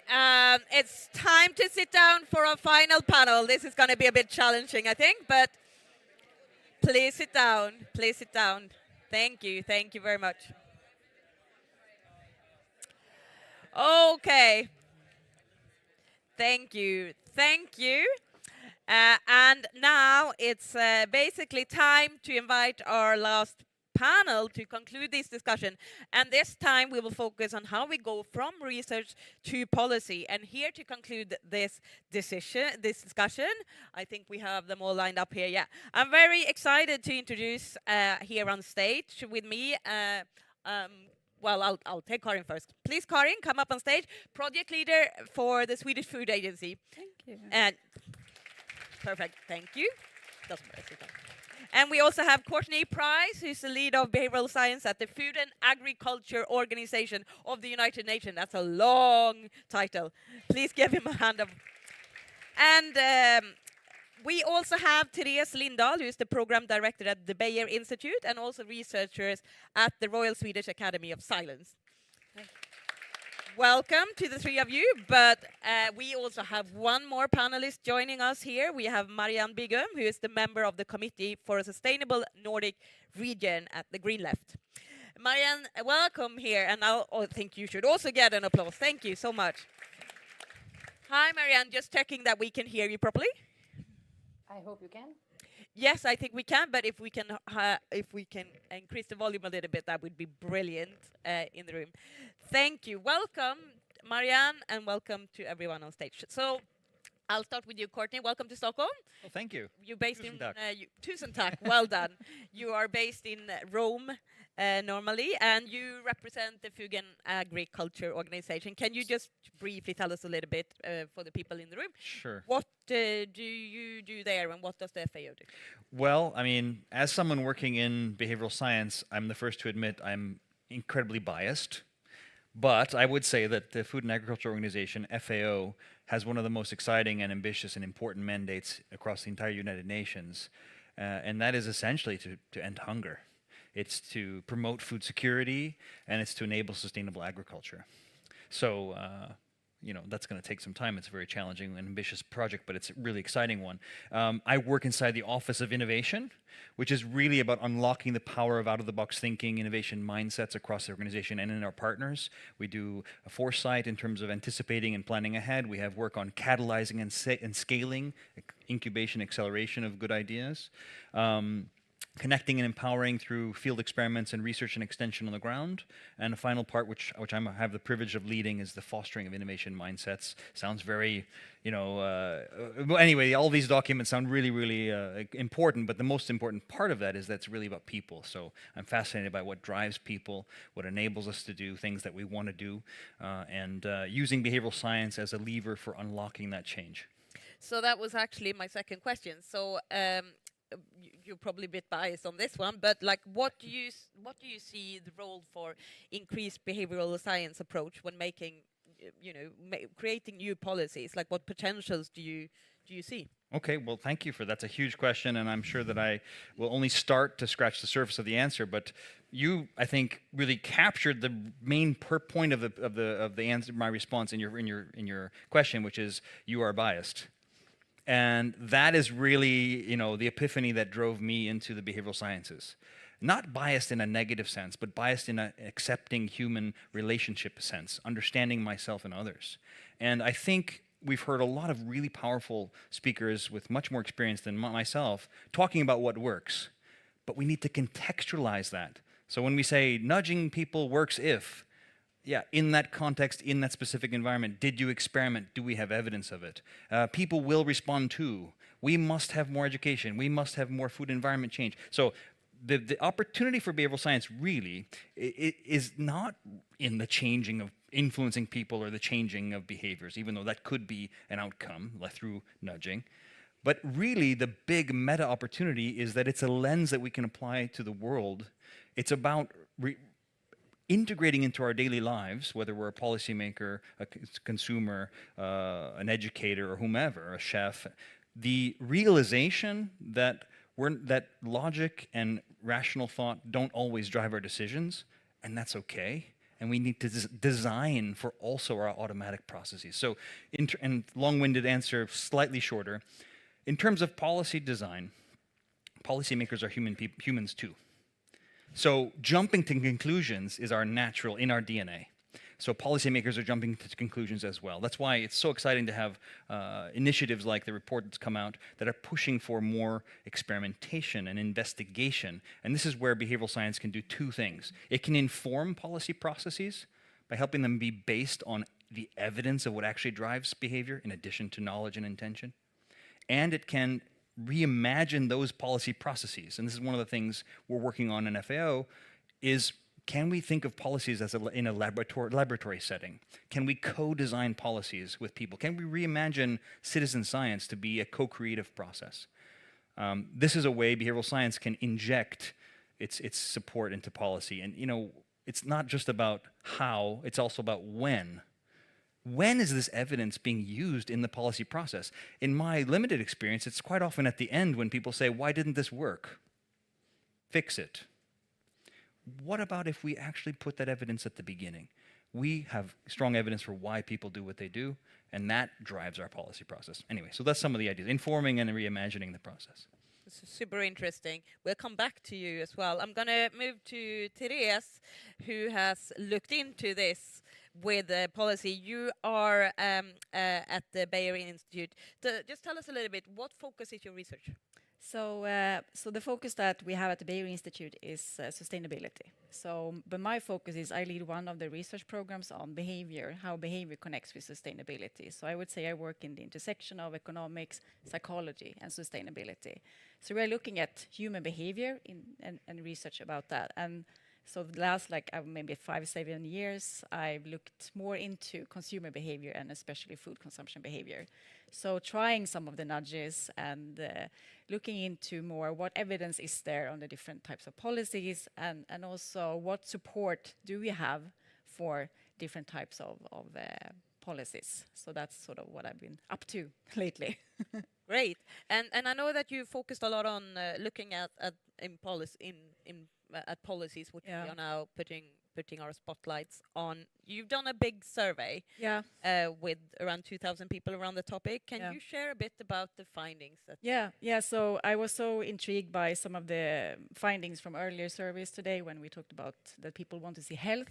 Speaker 2: It's time to sit down for our final panel. This is going to be a bit challenging, I think, but please sit down. Please sit down. Thank you. Thank you very much. Okay. Thank you. Thank you. And now it's basically time to invite our last panel to conclude this discussion. And this time we will focus on how we go from research to policy. And here to conclude this discussion, I think we have them all lined up here. Yeah, I'm very excited to introduce here on stage with me. Well, I'll take Karin first. Please, Karin, come up on stage. Project leader for the Swedish Food Agency.
Speaker 11: Thank you.
Speaker 2: And perfect. Thank you. Doesn't matter. Sit down. And we also have Courtney Price, who's the lead of behavioral science at the Food and Agriculture Organization of the United Nations. That's a long title. Please give him a hand up. And We also have Therese Lindahl, who is the program director at the Bayer Institute and also researchers at the Royal Swedish Academy of Science. Welcome to the three of you, but we also have one more panelist joining us here. We have Marianne Bigum, who is the member of the Committee for a Sustainable Nordic Region at the Green Left. Marianne, welcome here, and I think you should also get an applause. Thank you so much. Hi, Marianne, just checking that we can hear you properly.
Speaker 11: I hope you can.
Speaker 2: Yes, I think we can, but if we can increase the volume a little bit, that would be brilliant in the room. Thank you. Welcome, Marianne, and welcome to everyone on stage. So I'll start with you, Courtney. Welcome to Stockholm.
Speaker 12: Well, thank you.
Speaker 2: You're based
Speaker 12: Tusen
Speaker 2: in
Speaker 12: tack.
Speaker 2: Tusen tack. Well done. You are based in Rome normally, and you represent the Food and Agriculture Organization. Can you just briefly tell us a little bit for the people in the room?
Speaker 12: Sure.
Speaker 2: What do you do there, and what does the FAO do?
Speaker 12: Well, I mean, as someone working in behavioral science, I'm the first to admit I'm incredibly biased. But I would say that the Food and Agriculture Organization, FAO, has one of the most exciting and ambitious and important mandates across the entire United Nations. And that is essentially to end hunger. It's to promote food security, and it's to enable sustainable agriculture. So, that's going to take some time. It's a very challenging and ambitious project, but it's a really exciting one. I work inside the Office of Innovation, which is really about unlocking the power of out-of-the-box thinking, innovation mindsets across the organization and in our partners. We do a foresight in terms of anticipating and planning ahead. We have work on catalyzing and scaling, incubation, acceleration of good ideas. Connecting and empowering through field experiments and research and extension on the ground. And the final part, which I have the privilege of leading, is the fostering of innovation mindsets. Sounds very, anyway, all these documents sound really, really important, but the most important part of that is that's really about people. So I'm fascinated by what drives people, what enables us to do things that we want to do, and using behavioral science as a lever for unlocking that change.
Speaker 2: So that was actually my second question. So you're probably a bit biased on this one, but like, what do you see the role for increased behavioral science approach when making, creating new policies? Like, what potentials do you see?
Speaker 12: Okay, well, thank you for that's a huge question, and I'm sure that I will only start to scratch the surface of the answer. But you, I think, really captured the main point of the answer, my response in your question, which is you are biased. And that is really, the epiphany that drove me into the behavioral sciences. Not biased in a negative sense, but biased in an accepting human relationship sense, understanding myself and others. And I think we've heard a lot of really powerful speakers with much more experience than myself talking about what works. But we need to contextualize that. So when we say nudging people works if, yeah, in that context, in that specific environment, did you experiment? Do we have evidence of it? People will respond to. We must have more education. We must have more food environment change. So the opportunity for behavioral science really is not in the changing of influencing people or the changing of behaviors, even though that could be an outcome through nudging. But really, the big meta opportunity is that it's a lens that we can apply to the world. It's about integrating into our daily lives, whether we're a policymaker, a consumer, an educator, or whomever, a chef, the realization that that logic and rational thought don't always drive our decisions, and that's okay. And we need to design for also our automatic processes. So, and long-winded answer, slightly shorter. In terms of policy design, policymakers are humans too. So jumping to conclusions is our natural, in our DNA. So policymakers are jumping to conclusions as well. That's why it's so exciting to have initiatives like the report that's come out that are pushing for more experimentation and investigation. And this is where behavioral science can do two things. It can inform policy processes by helping them be based on the evidence of what actually drives behavior in addition to knowledge and intention. And it can reimagine those policy processes. And this is one of the things we're working on in FAO is, can we think of policies as in a laboratory setting? Can we co-design policies with people? Can we reimagine citizen science to be a co-creative process? This is a way behavioral science can inject its support into policy. And it's not just about how, it's also about when. When is this evidence being used in the policy process? In my limited experience, it's quite often at the end when people say, why didn't this work? Fix it. What about if we actually put that evidence at the beginning? We have strong evidence for why people do what they do, and that drives our policy process. Anyway, so that's some of the ideas, informing and reimagining the process.
Speaker 2: This is super interesting. We'll come back to you as well. I'm going to move to Therese, who has looked into this with the policy. You are at the Bayer Institute. Just tell us a little bit, what focus is your research?
Speaker 13: So the focus that we have at the Bayer Institute is sustainability. But my focus is I lead one of the research programs on behavior, how behavior connects with sustainability. So I would say I work in the intersection of economics, psychology, and sustainability. So we're looking at human behavior and research about that. And so the last maybe 5-7 years, I've looked more into consumer behavior and especially food consumption behavior. So trying some of the nudges and looking into more what evidence is there on the different types of policies and also what support do we have for different types of policies. So that's sort of what I've been up to lately.
Speaker 2: Great. And I know that you focused a lot on looking at policies, which we are now putting our spotlights on. You've done a big survey with around 2,000 people around the topic. Can you share a bit about the findings?
Speaker 13: So I was so intrigued by some of the findings from earlier surveys today when we talked about that people want to see health.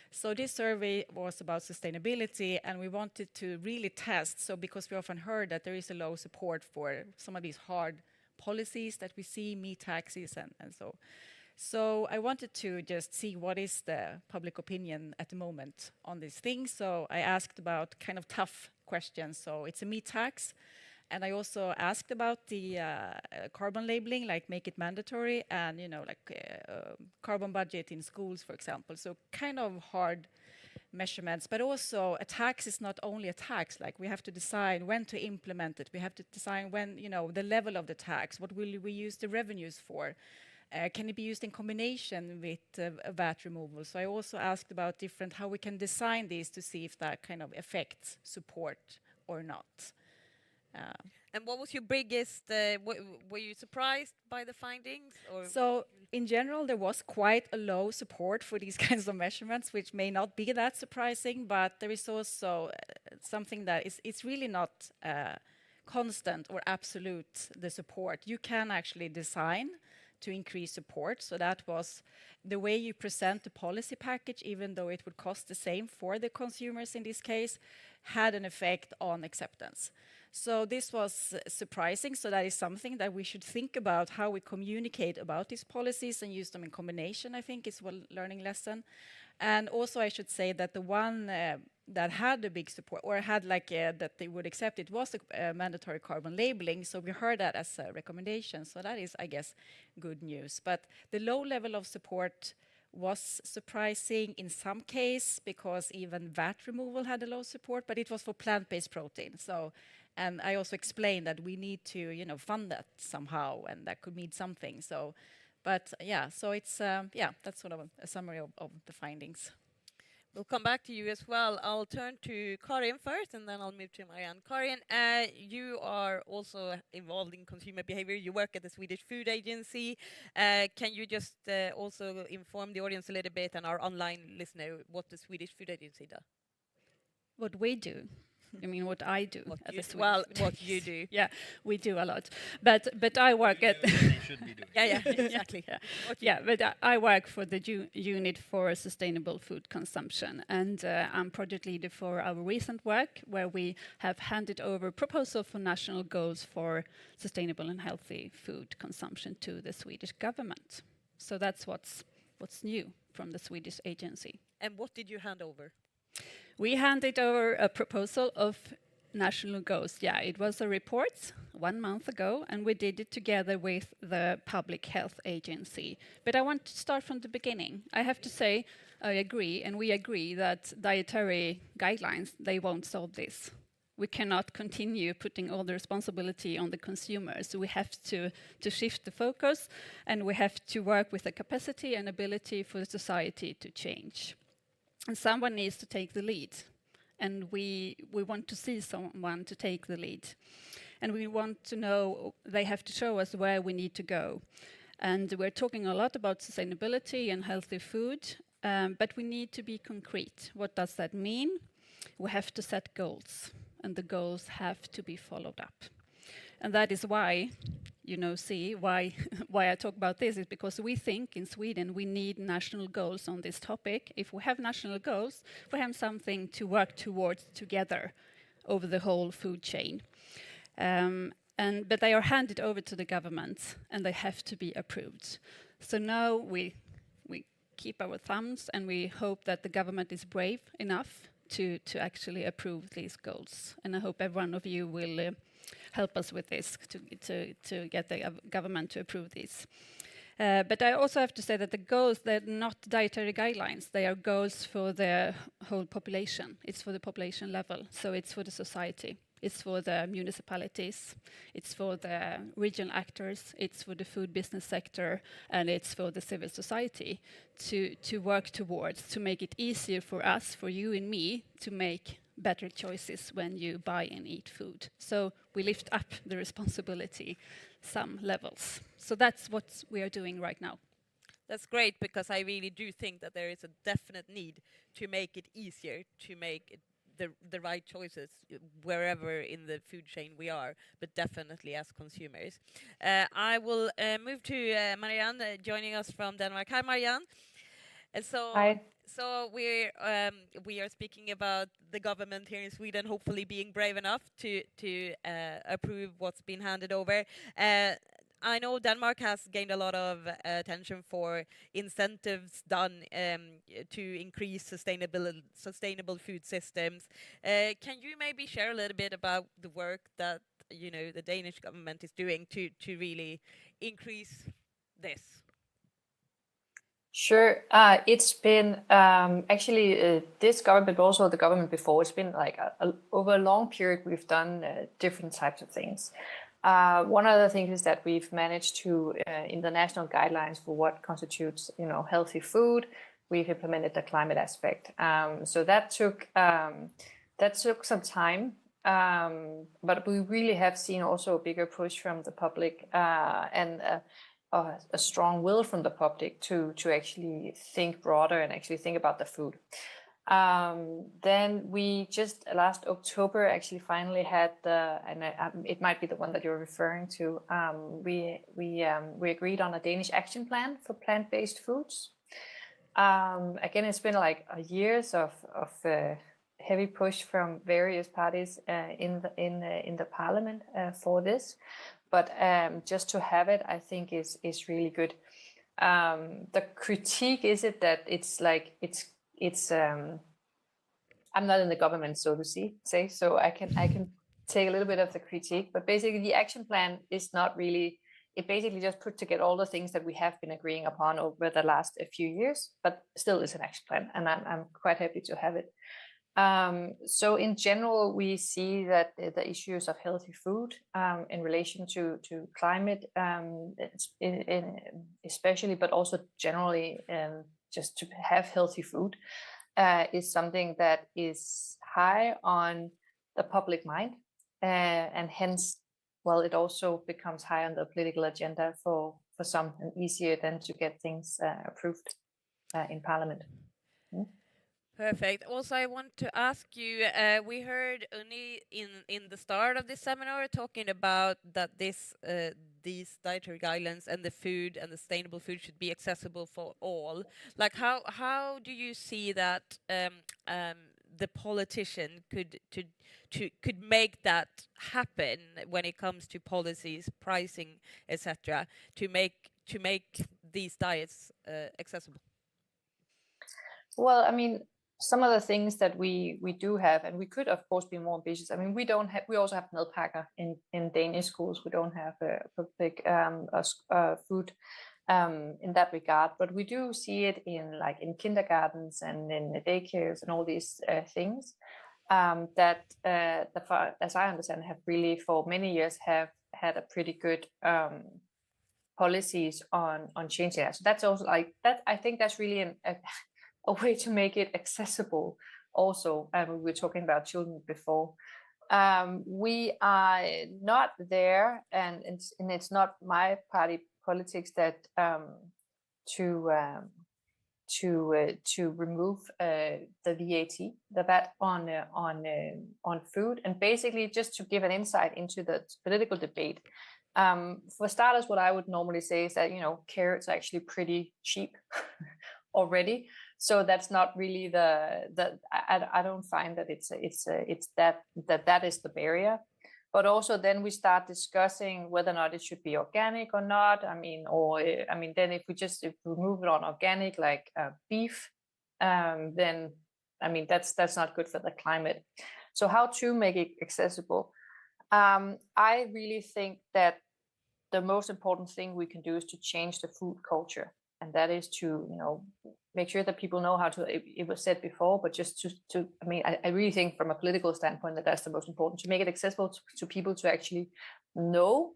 Speaker 13: So this survey was about sustainability, and we wanted to really test, so because we often heard that there is a low support for some of these hard policies that we see, meat taxes and so. So I wanted to just see what is the public opinion at the moment on these things. So I asked about kind of tough questions. So it's a meat tax. And I also asked about the carbon labeling, like make it mandatory, and carbon budget in schools, for example. So kind of hard measurements, but also a tax is not only a tax. Like we have to decide when to implement it. We have to decide when, the level of the tax. What will we use the revenues for? Can it be used in combination with VAT removal? So I also asked about how we can design these to see if that kind of affects support or not.
Speaker 2: And what was your biggest, were you surprised by the findings?
Speaker 13: So in general, there was quite a low support for these kinds of measurements, which may not be that surprising, but there is also something that it's really not constant or absolute, the support. You can actually design to increase support. So that was the way you present the policy package, even though it would cost the same for the consumers in this case, had an effect on acceptance. So this was surprising. So that is something that we should think about, how we communicate about these policies and use them in combination, I think is one learning lesson. And also I should say that the one that had a big support or had that they would accept it was a mandatory carbon labeling. So we heard that as a recommendation. So that is, I guess, good news. But the low level of support was surprising in some case because even VAT removal had a low support, but it was for plant-based protein. So, and I also explained that we need to, fund that somehow, and that could mean something. So, but so it's that's sort of a summary of the findings.
Speaker 2: We'll come back to you as well. I'll turn to Karin first, and then I'll move to Marianne. Karin, you are also involved in consumer behavior. You work at the Swedish Food Agency. Can you just also inform the audience a little bit and our online listener what the Swedish Food Agency does?
Speaker 14: What we do. I mean, what I do.
Speaker 2: What you do.
Speaker 14: Yeah, we do a lot. But I work at.
Speaker 12: They should be doing.
Speaker 2: Yeah, exactly.
Speaker 14: But I work for the unit for sustainable food consumption, and I'm project leader for our recent work, where we have handed over proposal for national goals for sustainable and healthy food consumption to the Swedish government. So that's what's new from the Swedish agency.
Speaker 2: And what did you hand over?
Speaker 14: We handed over a proposal of national goals. Yeah, it was a report 1 month ago, and we did it together with the Public Health Agency. But I want to start from the beginning. I have to say, I agree, and we agree that dietary guidelines, they won't solve this. We cannot continue putting all the responsibility on the consumers. So we have to shift the focus, and we have to work with the capacity and ability for the society to change. And someone needs to take the lead. and we want to see someone to take the lead. And we want to know, they have to show us where we need to go. And we're talking a lot about sustainability and healthy food, but we need to be concrete. What does that mean? We have to set goals, and the goals have to be followed up. And that is why, why I talk about this is because we think in Sweden we need national goals on this topic. If we have national goals, we have something to work towards together over the whole food chain. But they are handed over to the government, and they have to be approved. So now we keep our thumbs, and we hope that the government is brave enough to actually approve these goals. And I hope every one of you will help us with this to get the government to approve these. But I also have to say that the goals, they're not dietary guidelines. They are goals for the whole population. It's for the population level, so it's for the society. It's for the municipalities, it's for the regional actors, it's for the food business sector, and it's for the civil society to work towards, to make it easier for us, for you and me, to make better choices when you buy and eat food. So we lift up the responsibility some levels. So that's what we are doing right now.
Speaker 2: That's great, because I really do think that there is a definite need to make it easier to make the right choices wherever in the food chain we are, but definitely as consumers. I will move to Marianne, joining us from Denmark. Hi, Marianne.
Speaker 11: Hi.
Speaker 2: So we are speaking about the government here in Sweden hopefully being brave enough to approve what's been handed over. I know Denmark has gained a lot of attention for incentives done to increase sustainable food systems. Can you maybe share a little bit about the work that the Danish government is doing to really increase this?
Speaker 11: Sure. It's been actually this government, but also the government before, it's been like over a long period we've done different types of things. One of the things is that we've managed to, in the national guidelines for what constitutes, healthy food, we've implemented the climate aspect. So that took some time, but we really have seen also a bigger push from the public and a strong will from the public to actually think broader and actually think about the food. Then we just last October actually finally had it might be the one that you're referring to. We agreed on a Danish action plan for plant-based foods. Again, it's been like years of heavy push from various parties in the parliament for this, but just to have it, I think is really good. The critique is that it's I'm not in the government, so to say, so I can take a little bit of the critique, but basically the action plan is not really, it basically just put together all the things that we have been agreeing upon over the last few years, but still is an action plan, and I'm quite happy to have it. So in general, we see that the issues of healthy food in relation to climate, especially, but also generally, just to have healthy food, is something that is high on the public mind, and hence, well, it also becomes high on the political agenda for some, and easier then to get things approved in parliament.
Speaker 2: Perfect. Also, I want to ask you, we heard Unni in the start of this seminar talking about that these dietary guidelines and the food and the sustainable food should be accessible for all. Like, how do you see that the politician could make that happen when it comes to policies, pricing, etc., to make these diets accessible?
Speaker 11: Well, I mean, some of the things that we do have, and we could of course be more ambitious. I mean, we also have madpakker in Danish schools. We don't have a public food in that regard, but we do see it in kindergartens and in the daycares and all these things that as I understand, have really for many years have had a pretty good policies on changing that. So that's also like that. I think that's really a way to make it accessible also. We were talking about children before. We are not there, and it's not my party politics that to remove the VAT on food, and basically just to give an insight into the political debate. For starters, what I would normally say is that carrots are actually pretty cheap already, so that's not really I don't find that it's that is the barrier. But also then we start discussing whether or not it should be organic or not. Then if we move it on organic, like beef, then that's not good for the climate. So how to make it accessible? I really think that the most important thing we can do is to change the food culture, and that is to make sure that people know how to. It was said before, but just I really think from a political standpoint that that's the most important, to make it accessible to people to actually know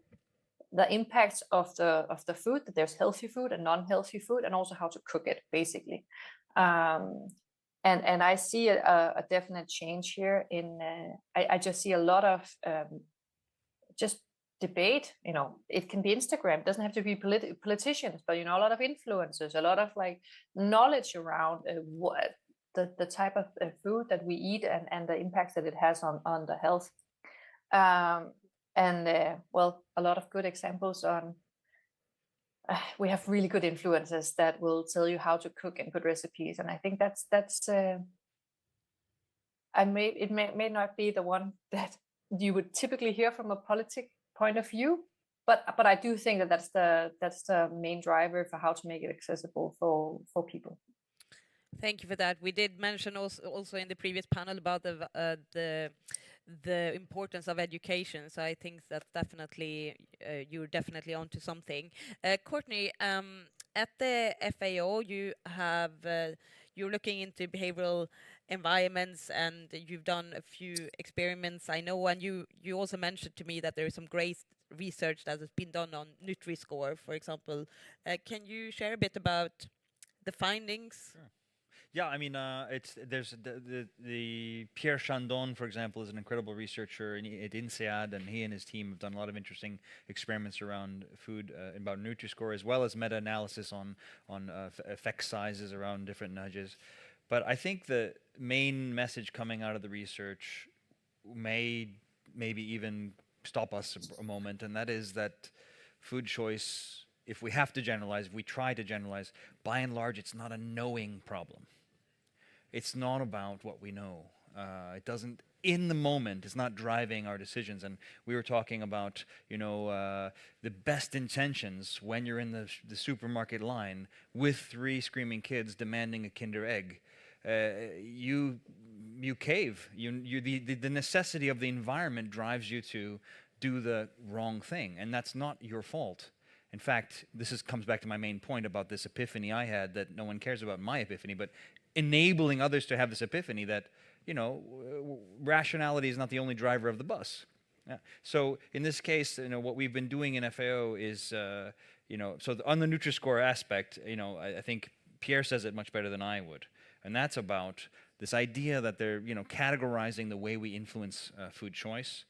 Speaker 11: the impacts of the food, that there's healthy food and non-healthy food, and also how to cook it, basically. And I see a definite change here I just see a lot of just debate. It can be Instagram, it doesn't have to be politicians, but a lot of influencers, a lot of knowledge around what the type of food that we eat and the impacts that it has on the health. Well, a lot of good examples on we have really good influencers that will tell you how to cook and good recipes, and I think that's it may not be the one that you would typically hear from a politic point of view, but I do think that that's the main driver for how to make it accessible for people.
Speaker 2: Thank you for that. We did mention also in the previous panel about the importance of education. So I think that's definitely you're definitely onto something. Courtney, at the FAO, you're looking into behavioral environments, and you've done a few experiments, I know, and you also mentioned to me that there is some great research that has been done on Nutri-Score, for example. Can you share a bit about the findings?
Speaker 12: Sure. Yeah, there's the Pierre Chandon, for example, is an incredible researcher at INSEAD, and he and his team have done a lot of interesting experiments around food about Nutri-Score, as well as meta-analysis on effect sizes around different nudges. But I think the main message coming out of the research may maybe even stop us a moment, and that is that food choice, if we have to generalize, if we try to generalize, by and large, it's not a knowing problem. It's not about what we know. It doesn't, in the moment, it's not driving our decisions. And we were talking about, the best intentions when you're in the supermarket line with 3 screaming kids demanding a Kinder Egg. You cave. The necessity of the environment drives you to do the wrong thing, and that's not your fault. In fact, comes back to my main point about this epiphany I had, that no one cares about my epiphany, but enabling others to have this epiphany that, rationality is not the only driver of the bus. Yeah. So in this case, what we've been doing in FAO is, so on the Nutri-Score aspect, I think Pierre says it much better than I would. And that's about this idea that they're, categorizing the way we influence food choice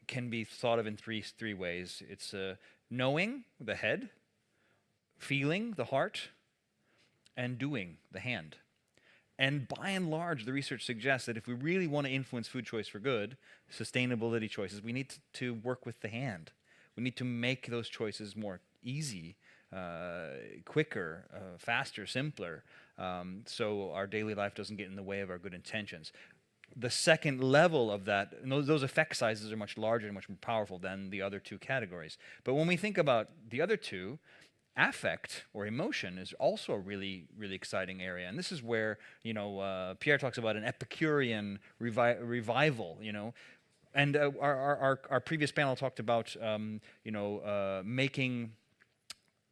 Speaker 12: can be thought of in three ways. It's knowing, the head, feeling, the heart, and doing, the hand. And by and large, the research suggests that if we really want to influence food choice for good, sustainability choices, we need to work with the hand. We need to make those choices more easy, quicker, faster, simpler, so our daily life doesn't get in the way of our good intentions. The second level of that, and those effect sizes are much larger and much more powerful than the other 2 categories. But when we think about the other 2, affect or emotion is also a really, really exciting area. And this is where, Pierre talks about an Epicurean revival, And our previous panel talked about, making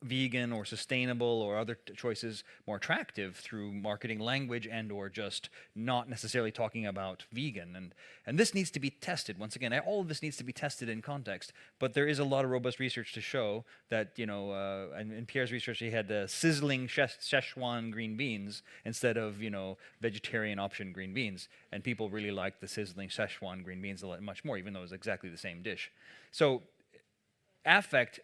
Speaker 12: vegan or sustainable or other choices more attractive through marketing language and or just not necessarily talking about vegan. And this needs to be tested. Once again, all of this needs to be tested in context, but there is a lot of robust research to show that, and in Pierre's research, he had sizzling Szechuan green beans instead of, vegetarian option green beans. And people really liked the sizzling Szechuan green beans a lot much more, even though it was exactly the same dish. So affect,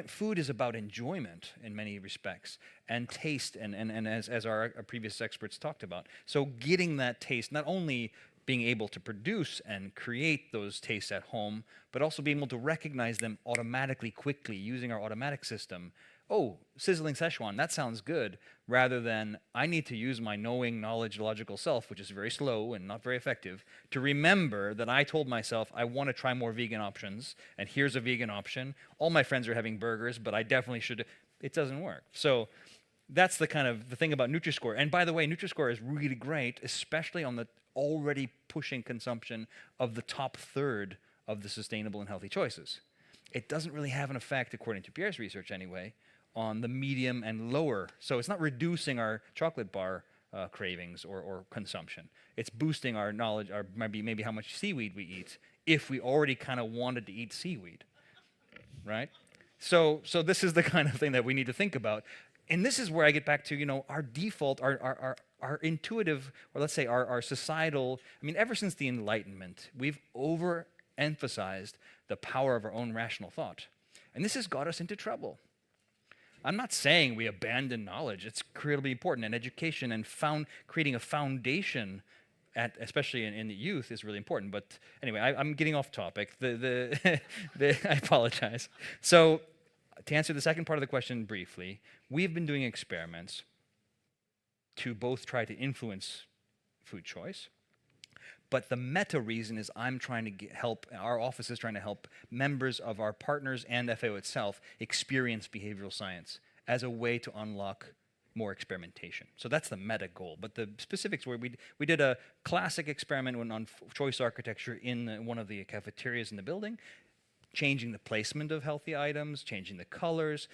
Speaker 12: food is about enjoyment in many respects, and taste, and as our previous experts talked about. So getting that taste, not only being able to produce and create those tastes at home, but also being able to recognize them automatically, quickly, using our automatic system. Oh, sizzling Szechuan, that sounds good, rather than I need to use my knowing, knowledge, logical self, which is very slow and not very effective, to remember that I told myself I want to try more vegan options, and here's a vegan option. All my friends are having burgers, but I definitely should. It doesn't work. So that's the thing about Nutri-Score. And by the way, Nutri-Score is really great, especially on the already pushing consumption of the top third of the sustainable and healthy choices. It doesn't really have an effect, according to Pierre's research anyway, on the medium and lower. So it's not reducing our chocolate bar cravings or consumption. It's boosting our knowledge, or maybe how much seaweed we eat, if we already kind of wanted to eat seaweed, right? So this is the kind of thing that we need to think about. And this is where I get back to, our default, our intuitive, or let's say our societal, ever since the Enlightenment, we've overemphasized the power of our own rational thought. And this has got us into trouble. I'm not saying we abandon knowledge. It's critically important, and education and creating a foundation, especially in the youth, is really important. But anyway, I'm getting off topic. I apologize. So to answer the second part of the question briefly, we've been doing experiments to both try to influence food choice, but the meta reason is I'm trying to help, our office is trying to help members of our partners and FAO itself experience behavioral science as a way to unlock more experimentation. So that's the meta goal. But the specifics were we did a classic experiment on choice architecture in one of the cafeterias in the building, changing the placement of healthy items, changing the colors.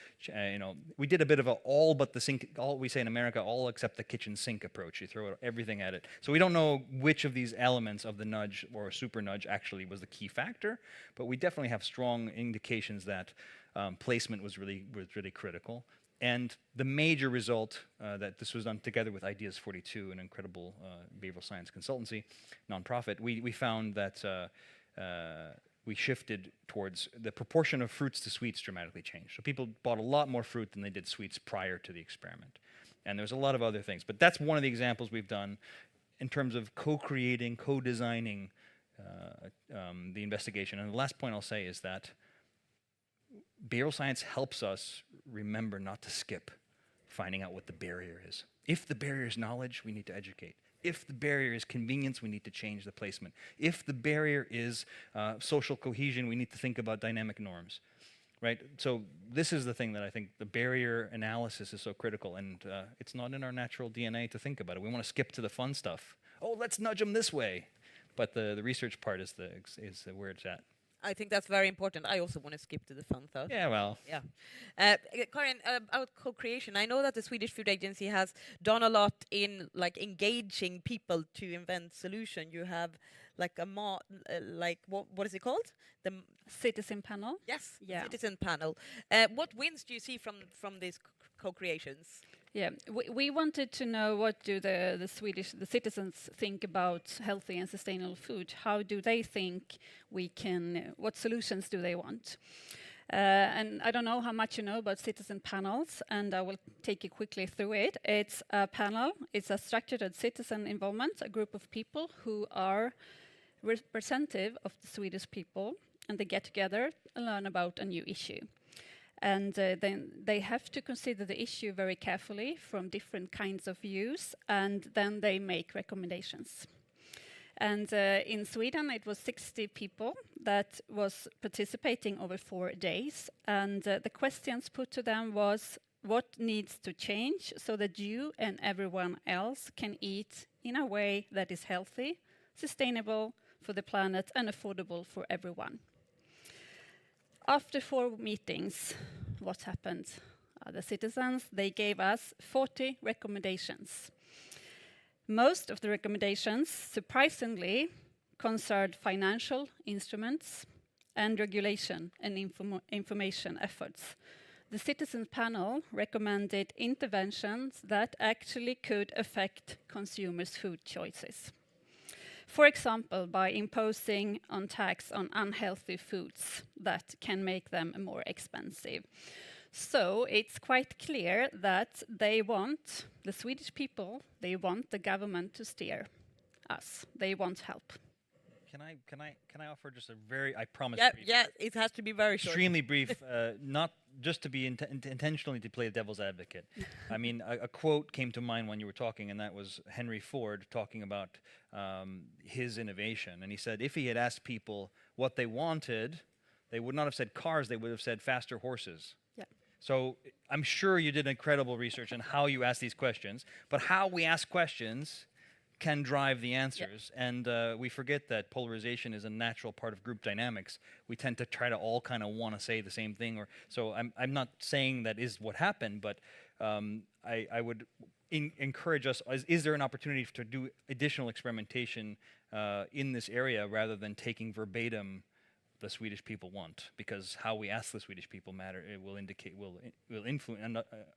Speaker 12: We did a bit of all but the sink, all we say in America, all except the kitchen sink approach. You throw everything at it. So we don't know which of these elements of the nudge or super nudge actually was the key factor, but we definitely have strong indications that placement was really critical. And the major result that this was done together with Ideas 42, an incredible behavioral science consultancy nonprofit, we found that we shifted towards the proportion of fruits to sweets dramatically changed. So people bought a lot more fruit than they did sweets prior to the experiment. And there's a lot of other things. But that's one of the examples we've done in terms of co-creating, co-designing the investigation. And the last point I'll say is that behavioral science helps us remember not to skip finding out what the barrier is. If the barrier is knowledge, we need to educate. If the barrier is convenience, we need to change the placement. If the barrier is social cohesion, we need to think about dynamic norms, right? So this is the thing that I think the barrier analysis is so critical, and it's not in our natural DNA to think about it. We want to skip to the fun stuff. Oh, let's nudge them this way. But the research part is where it's at.
Speaker 2: I think that's very important. I also want to skip to the fun stuff.
Speaker 12: Yeah, well.
Speaker 2: Yeah. Karin, about co-creation, I know that the Swedish Food Agency has done a lot in engaging people to invent solution. You have what is it called? The
Speaker 14: Citizen panel.
Speaker 2: Yes,
Speaker 14: yeah.
Speaker 2: Citizen panel. What wins do you see from these co-creations?
Speaker 14: Yeah, we wanted to know what do the citizens think about healthy and sustainable food. How do they think what solutions do they want? And I don't know how much you know about citizen panels, and I will take you quickly through it. It's a panel, it's a structured citizen involvement, a group of people who are representative of the Swedish people, and they get together and learn about a new issue. And then they have to consider the issue very carefully from different kinds of views, and then they make recommendations. And in Sweden, it was 60 people that was participating over 4 days. And the questions put to them was, what needs to change so that you and everyone else can eat in a way that is healthy, sustainable for the planet, and affordable for everyone? After 4 meetings, what happened? the citizens, they gave us 40 recommendations. Most of the recommendations, surprisingly, concerned financial instruments and regulation and information efforts. The citizens panel recommended interventions that actually could affect consumers' food choices. For example, by imposing on tax on unhealthy foods that can make them more expensive. So it's quite clear that they want, the Swedish people, they want the government to steer us. They want help.
Speaker 12: Can I offer just a very, I promise.
Speaker 2: Yeah,
Speaker 12: brief,
Speaker 2: yeah, it has to be very short.
Speaker 12: extremely brief, not just to be intentionally to play devil's advocate. I mean, a quote came to mind when you were talking, and that was Henry Ford talking about his innovation. And he said if he had asked people what they wanted, they would not have said cars, they would have said faster horses.
Speaker 14: Yeah.
Speaker 12: So I'm sure you did incredible research on how you ask these questions, but how we ask questions can drive the answers. And we forget that polarization is a natural part of group dynamics. We tend to try to all kind of want to say the same thing. So I'm not saying that is what happened, but I would encourage us, is there an opportunity to do additional experimentation in this area rather than taking verbatim the Swedish people want? Because how we ask the Swedish people matter. It will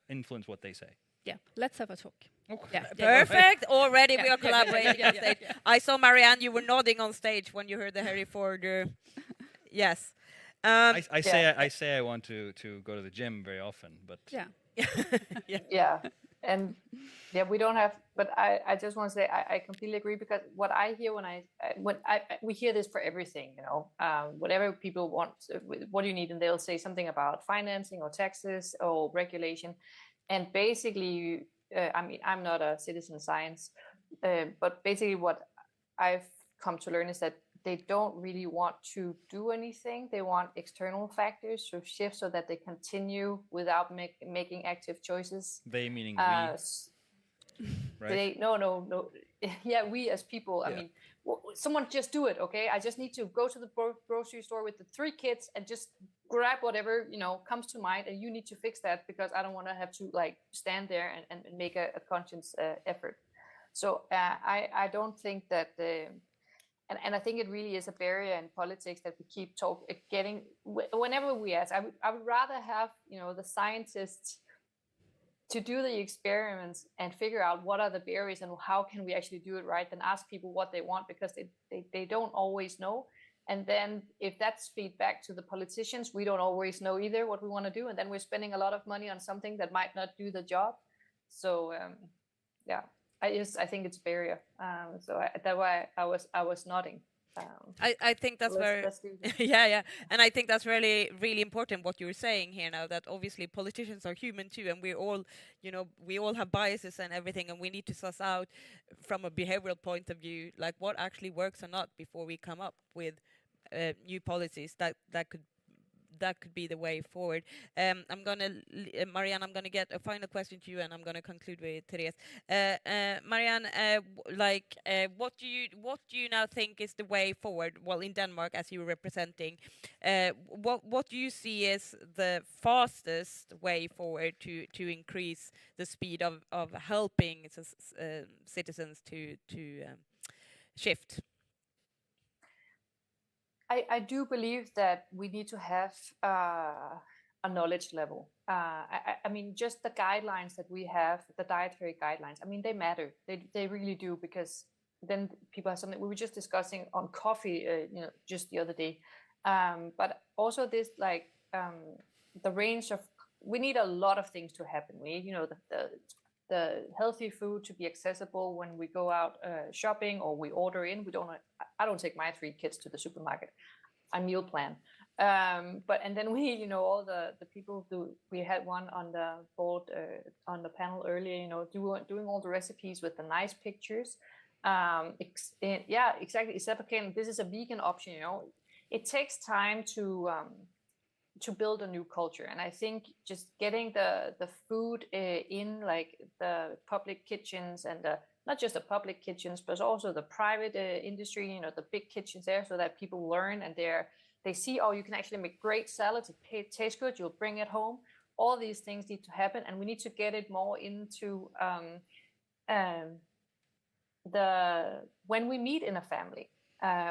Speaker 12: influence what they say.
Speaker 14: Yeah, let's have a talk.
Speaker 2: Yeah, perfect. Already we are collaborating on stage. I saw Marianne, you were nodding on stage when you heard the Harry Ford. Yes.
Speaker 12: I say I want to go to the gym very often, but
Speaker 11: yeah. And yeah, we don't have, but I just want to say I completely agree, because what I hear we hear this for everything, you know, whatever people want, what do you need? And they'll say something about financing or taxes or regulation. And basically, I mean, I'm not a citizen science, but basically what I've come to learn is that they don't really want to do anything. They want external factors to shift so that they continue without making active choices.
Speaker 12: They meaning we, right?
Speaker 11: No. Yeah, we as people. I mean, someone just do it, okay? I just need to go to the grocery store with the 3 kids and just grab whatever, you know, comes to mind, and you need to fix that because I don't want to have to like stand there and make a conscious effort. So I don't think that and I think it really is a barrier in politics that we keep getting whenever we ask. I would rather have, you know, the scientists to do the experiments and figure out what are the barriers and how can we actually do it right, than ask people what they want, because they don't always know. And then if that's feedback to the politicians, we don't always know either what we want to do, and then we're spending a lot of money on something that might not do the job. So yeah, I think it's a barrier. So that's why I was nodding.
Speaker 2: I think that's yeah, and I think that's really important what you're saying here now, that obviously politicians are human too, and we all, you know, we all have biases and everything, and we need to suss out from a behavioral point of view like what actually works or not before we come up with new policies that could be the way forward. I'm gonna, Marianne, I'm gonna get a final question to you, and I'm gonna conclude with Therese. Marianne, what do you now think is the way forward? Well, in Denmark, as you were representing, what do you see as the fastest way forward to increase the speed of helping citizens to shift?
Speaker 11: I do believe that we need to have a knowledge level. I mean, just the guidelines that we have, the dietary guidelines, I mean, they matter. They really do, because then people have something. We were just discussing on coffee, you know, just the other day. But also this, like, the range of, we need a lot of things to happen. We need, you know, the healthy food to be accessible when we go out shopping or we order in. I don't take my 3 kids to the supermarket. I meal plan. And then we, you know, all the people we had one on the board, on the panel earlier, you know, doing all the recipes with the nice pictures. Yeah, exactly. This is a vegan option, you know. It takes time to build a new culture, and I think just getting the food in, like the public kitchens, and not just the public kitchens, but also the private industry, you know, the big kitchens there, so that people learn and they see, oh, you can actually make great salads. It tastes good. You'll bring it home. All these things need to happen, and we need to get it more into when we meet in a family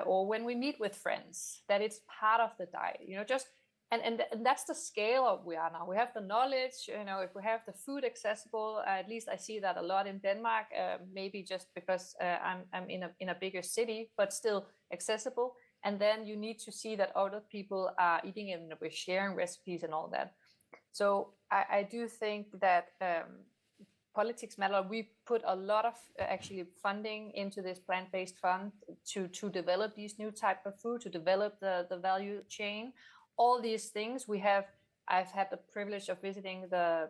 Speaker 11: or when we meet with friends, that it's part of the diet. Just and that's the scale of we are now. We have the knowledge. If we have the food accessible, at least I see that a lot in Denmark. Maybe just because I'm in a bigger city, but still accessible. And then you need to see that other people are eating it, and we're sharing recipes and all that. So I do think that politics matter. We put a lot of actually funding into this plant-based fund to develop these new type of food, to develop the value chain. All these things I've had the privilege of visiting the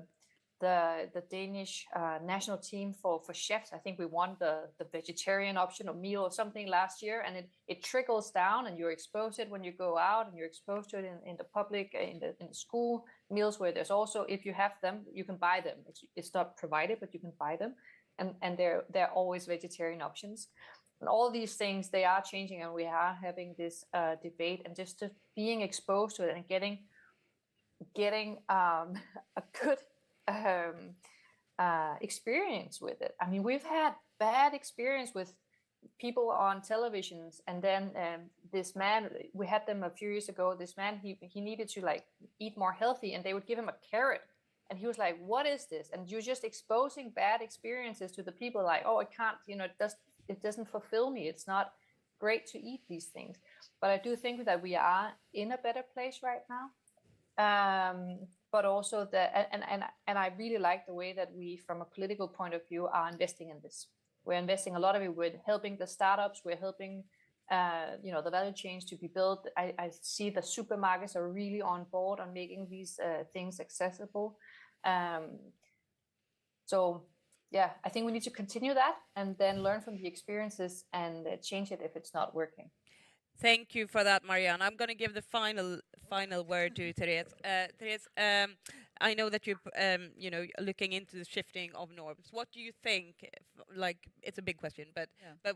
Speaker 11: Danish national team for chefs. I think we won the vegetarian option or meal or something last year, and it trickles down, and you're exposed to it when you go out, and you're exposed to it in the public, in the school meals, where there's also, if you have them, you can buy them. It's not provided, but you can buy them, and they're always vegetarian options. And all these things, they are changing, and we are having this debate, and just being exposed to it and getting a good experience with it. I mean, we've had bad experience with people on televisions, and then this man, we had them a few years ago. This man, he needed to eat more healthy, and they would give him a carrot, and he was like, "What is this?" And you're just exposing bad experiences to the people, like, "Oh, I can't, it doesn't fulfill me. It's not great to eat these things." But I do think that we are in a better place right now. But also and I really like the way that we, from a political point of view, are investing in this. We're investing a lot of it. We're helping the startups. We're helping, the value chains to be built. I see the supermarkets are really on board on making these things accessible. So yeah, I think we need to continue that and then learn from the experiences and change it if it's not working.
Speaker 2: Thank you for that, Marianne. I'm going to give the final word to Therese. Therese, I know that you're looking into the shifting of norms. What do you think? It's a big question, but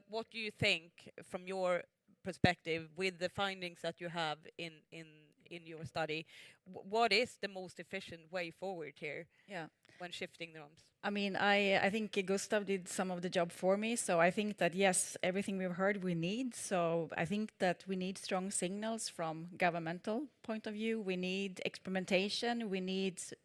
Speaker 2: what do you think from your perspective with the findings that you have in your study? What is the most efficient way forward here?
Speaker 13: Yeah.
Speaker 2: When shifting norms?
Speaker 13: I mean, I think Gustav did some of the job for me. So I think that, yes, everything we've heard we need. So I think that we need strong signals from governmental point of view. We need experimentation.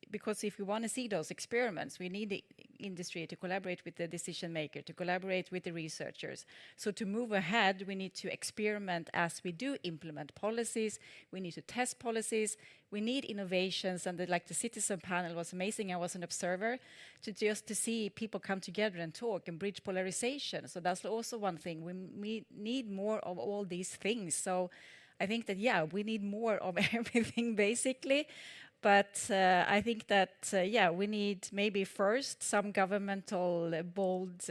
Speaker 13: Because if we want to see those experiments, we need the industry to collaborate with the decision maker, to collaborate with the researchers. So to move ahead, we need to experiment as we do implement policies. We need to test policies. We need innovations, and the citizen panel was amazing. I was an observer to see people come together and talk and bridge polarization. So that's also one thing. We need more of all these things. So I think that, yeah, we need more of everything basically. But I think that, we need maybe first some governmental bold,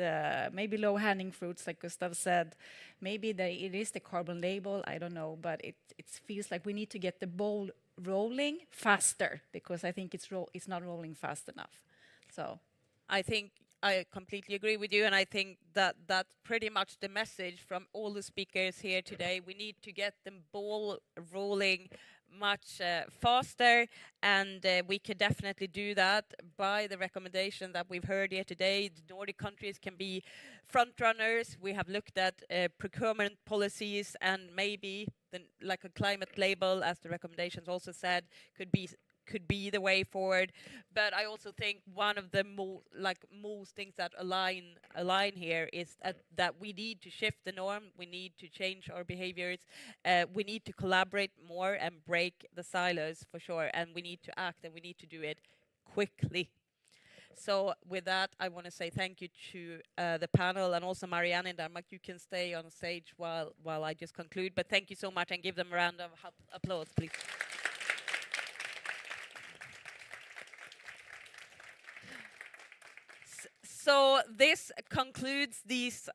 Speaker 13: maybe low-hanging fruits, like Gustav said. Maybe it is the carbon label, I don't know, but it feels like we need to get the ball rolling faster, because I think it's not rolling fast enough. So
Speaker 2: I think I completely agree with you, and I think that that's pretty much the message from all the speakers here today. We need to get the ball rolling much faster, and we can definitely do that by the recommendation that we've heard here today. The Nordic countries can be front runners. We have looked at procurement policies, and maybe a climate label, as the recommendations also said, could be the way forward. But I also think one of the most things that align here is that we need to shift the norm. We need to change our behaviors. We need to collaborate more and break the silos for sure. And we need to act, and we need to do it quickly. So with that, I want to say thank you to the panel, and also Marianne in Denmark. You can stay on stage while I just conclude. But thank you so much, and give them a round of applause, please. So this concludes these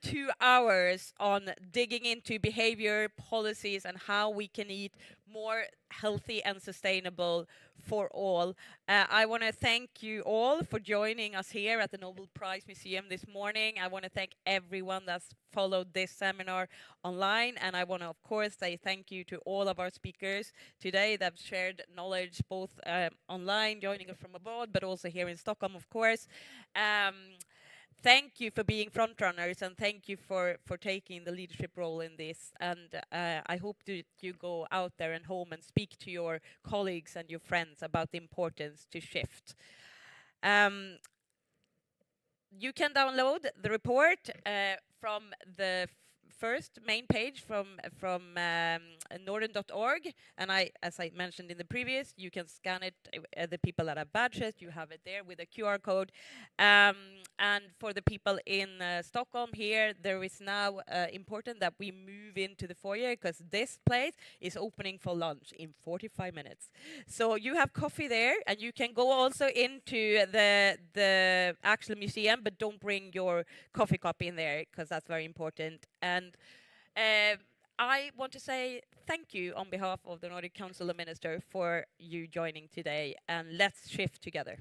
Speaker 2: 2 hours on digging into behavior, policies, and how we can eat more healthy and sustainable for all. I want to thank you all for joining us here at the Nobel Prize Museum this morning. I want to thank everyone that's followed this seminar online, and I want to, of course, say thank you to all of our speakers today that have shared knowledge both online, joining us from abroad, but also here in Stockholm, of course. Thank you for being front runners, and thank you for taking the leadership role in this. And I hope that you go out there and home and speak to your colleagues and your friends about the importance to shift. You can download the report from the first main page from Norden.org, and as I mentioned in the previous, you can scan it. The people that have badges, you have it there with a QR code. And for the people in Stockholm here, there is now important that we move into the foyer, because this place is opening for lunch in 45 minutes. So you have coffee there, and you can go also into the actual museum, but don't bring your coffee cup in there, because that's very important. And I want to say thank you on behalf of the Nordic Council of Ministers for you joining today, and let's shift together.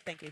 Speaker 2: Thank you.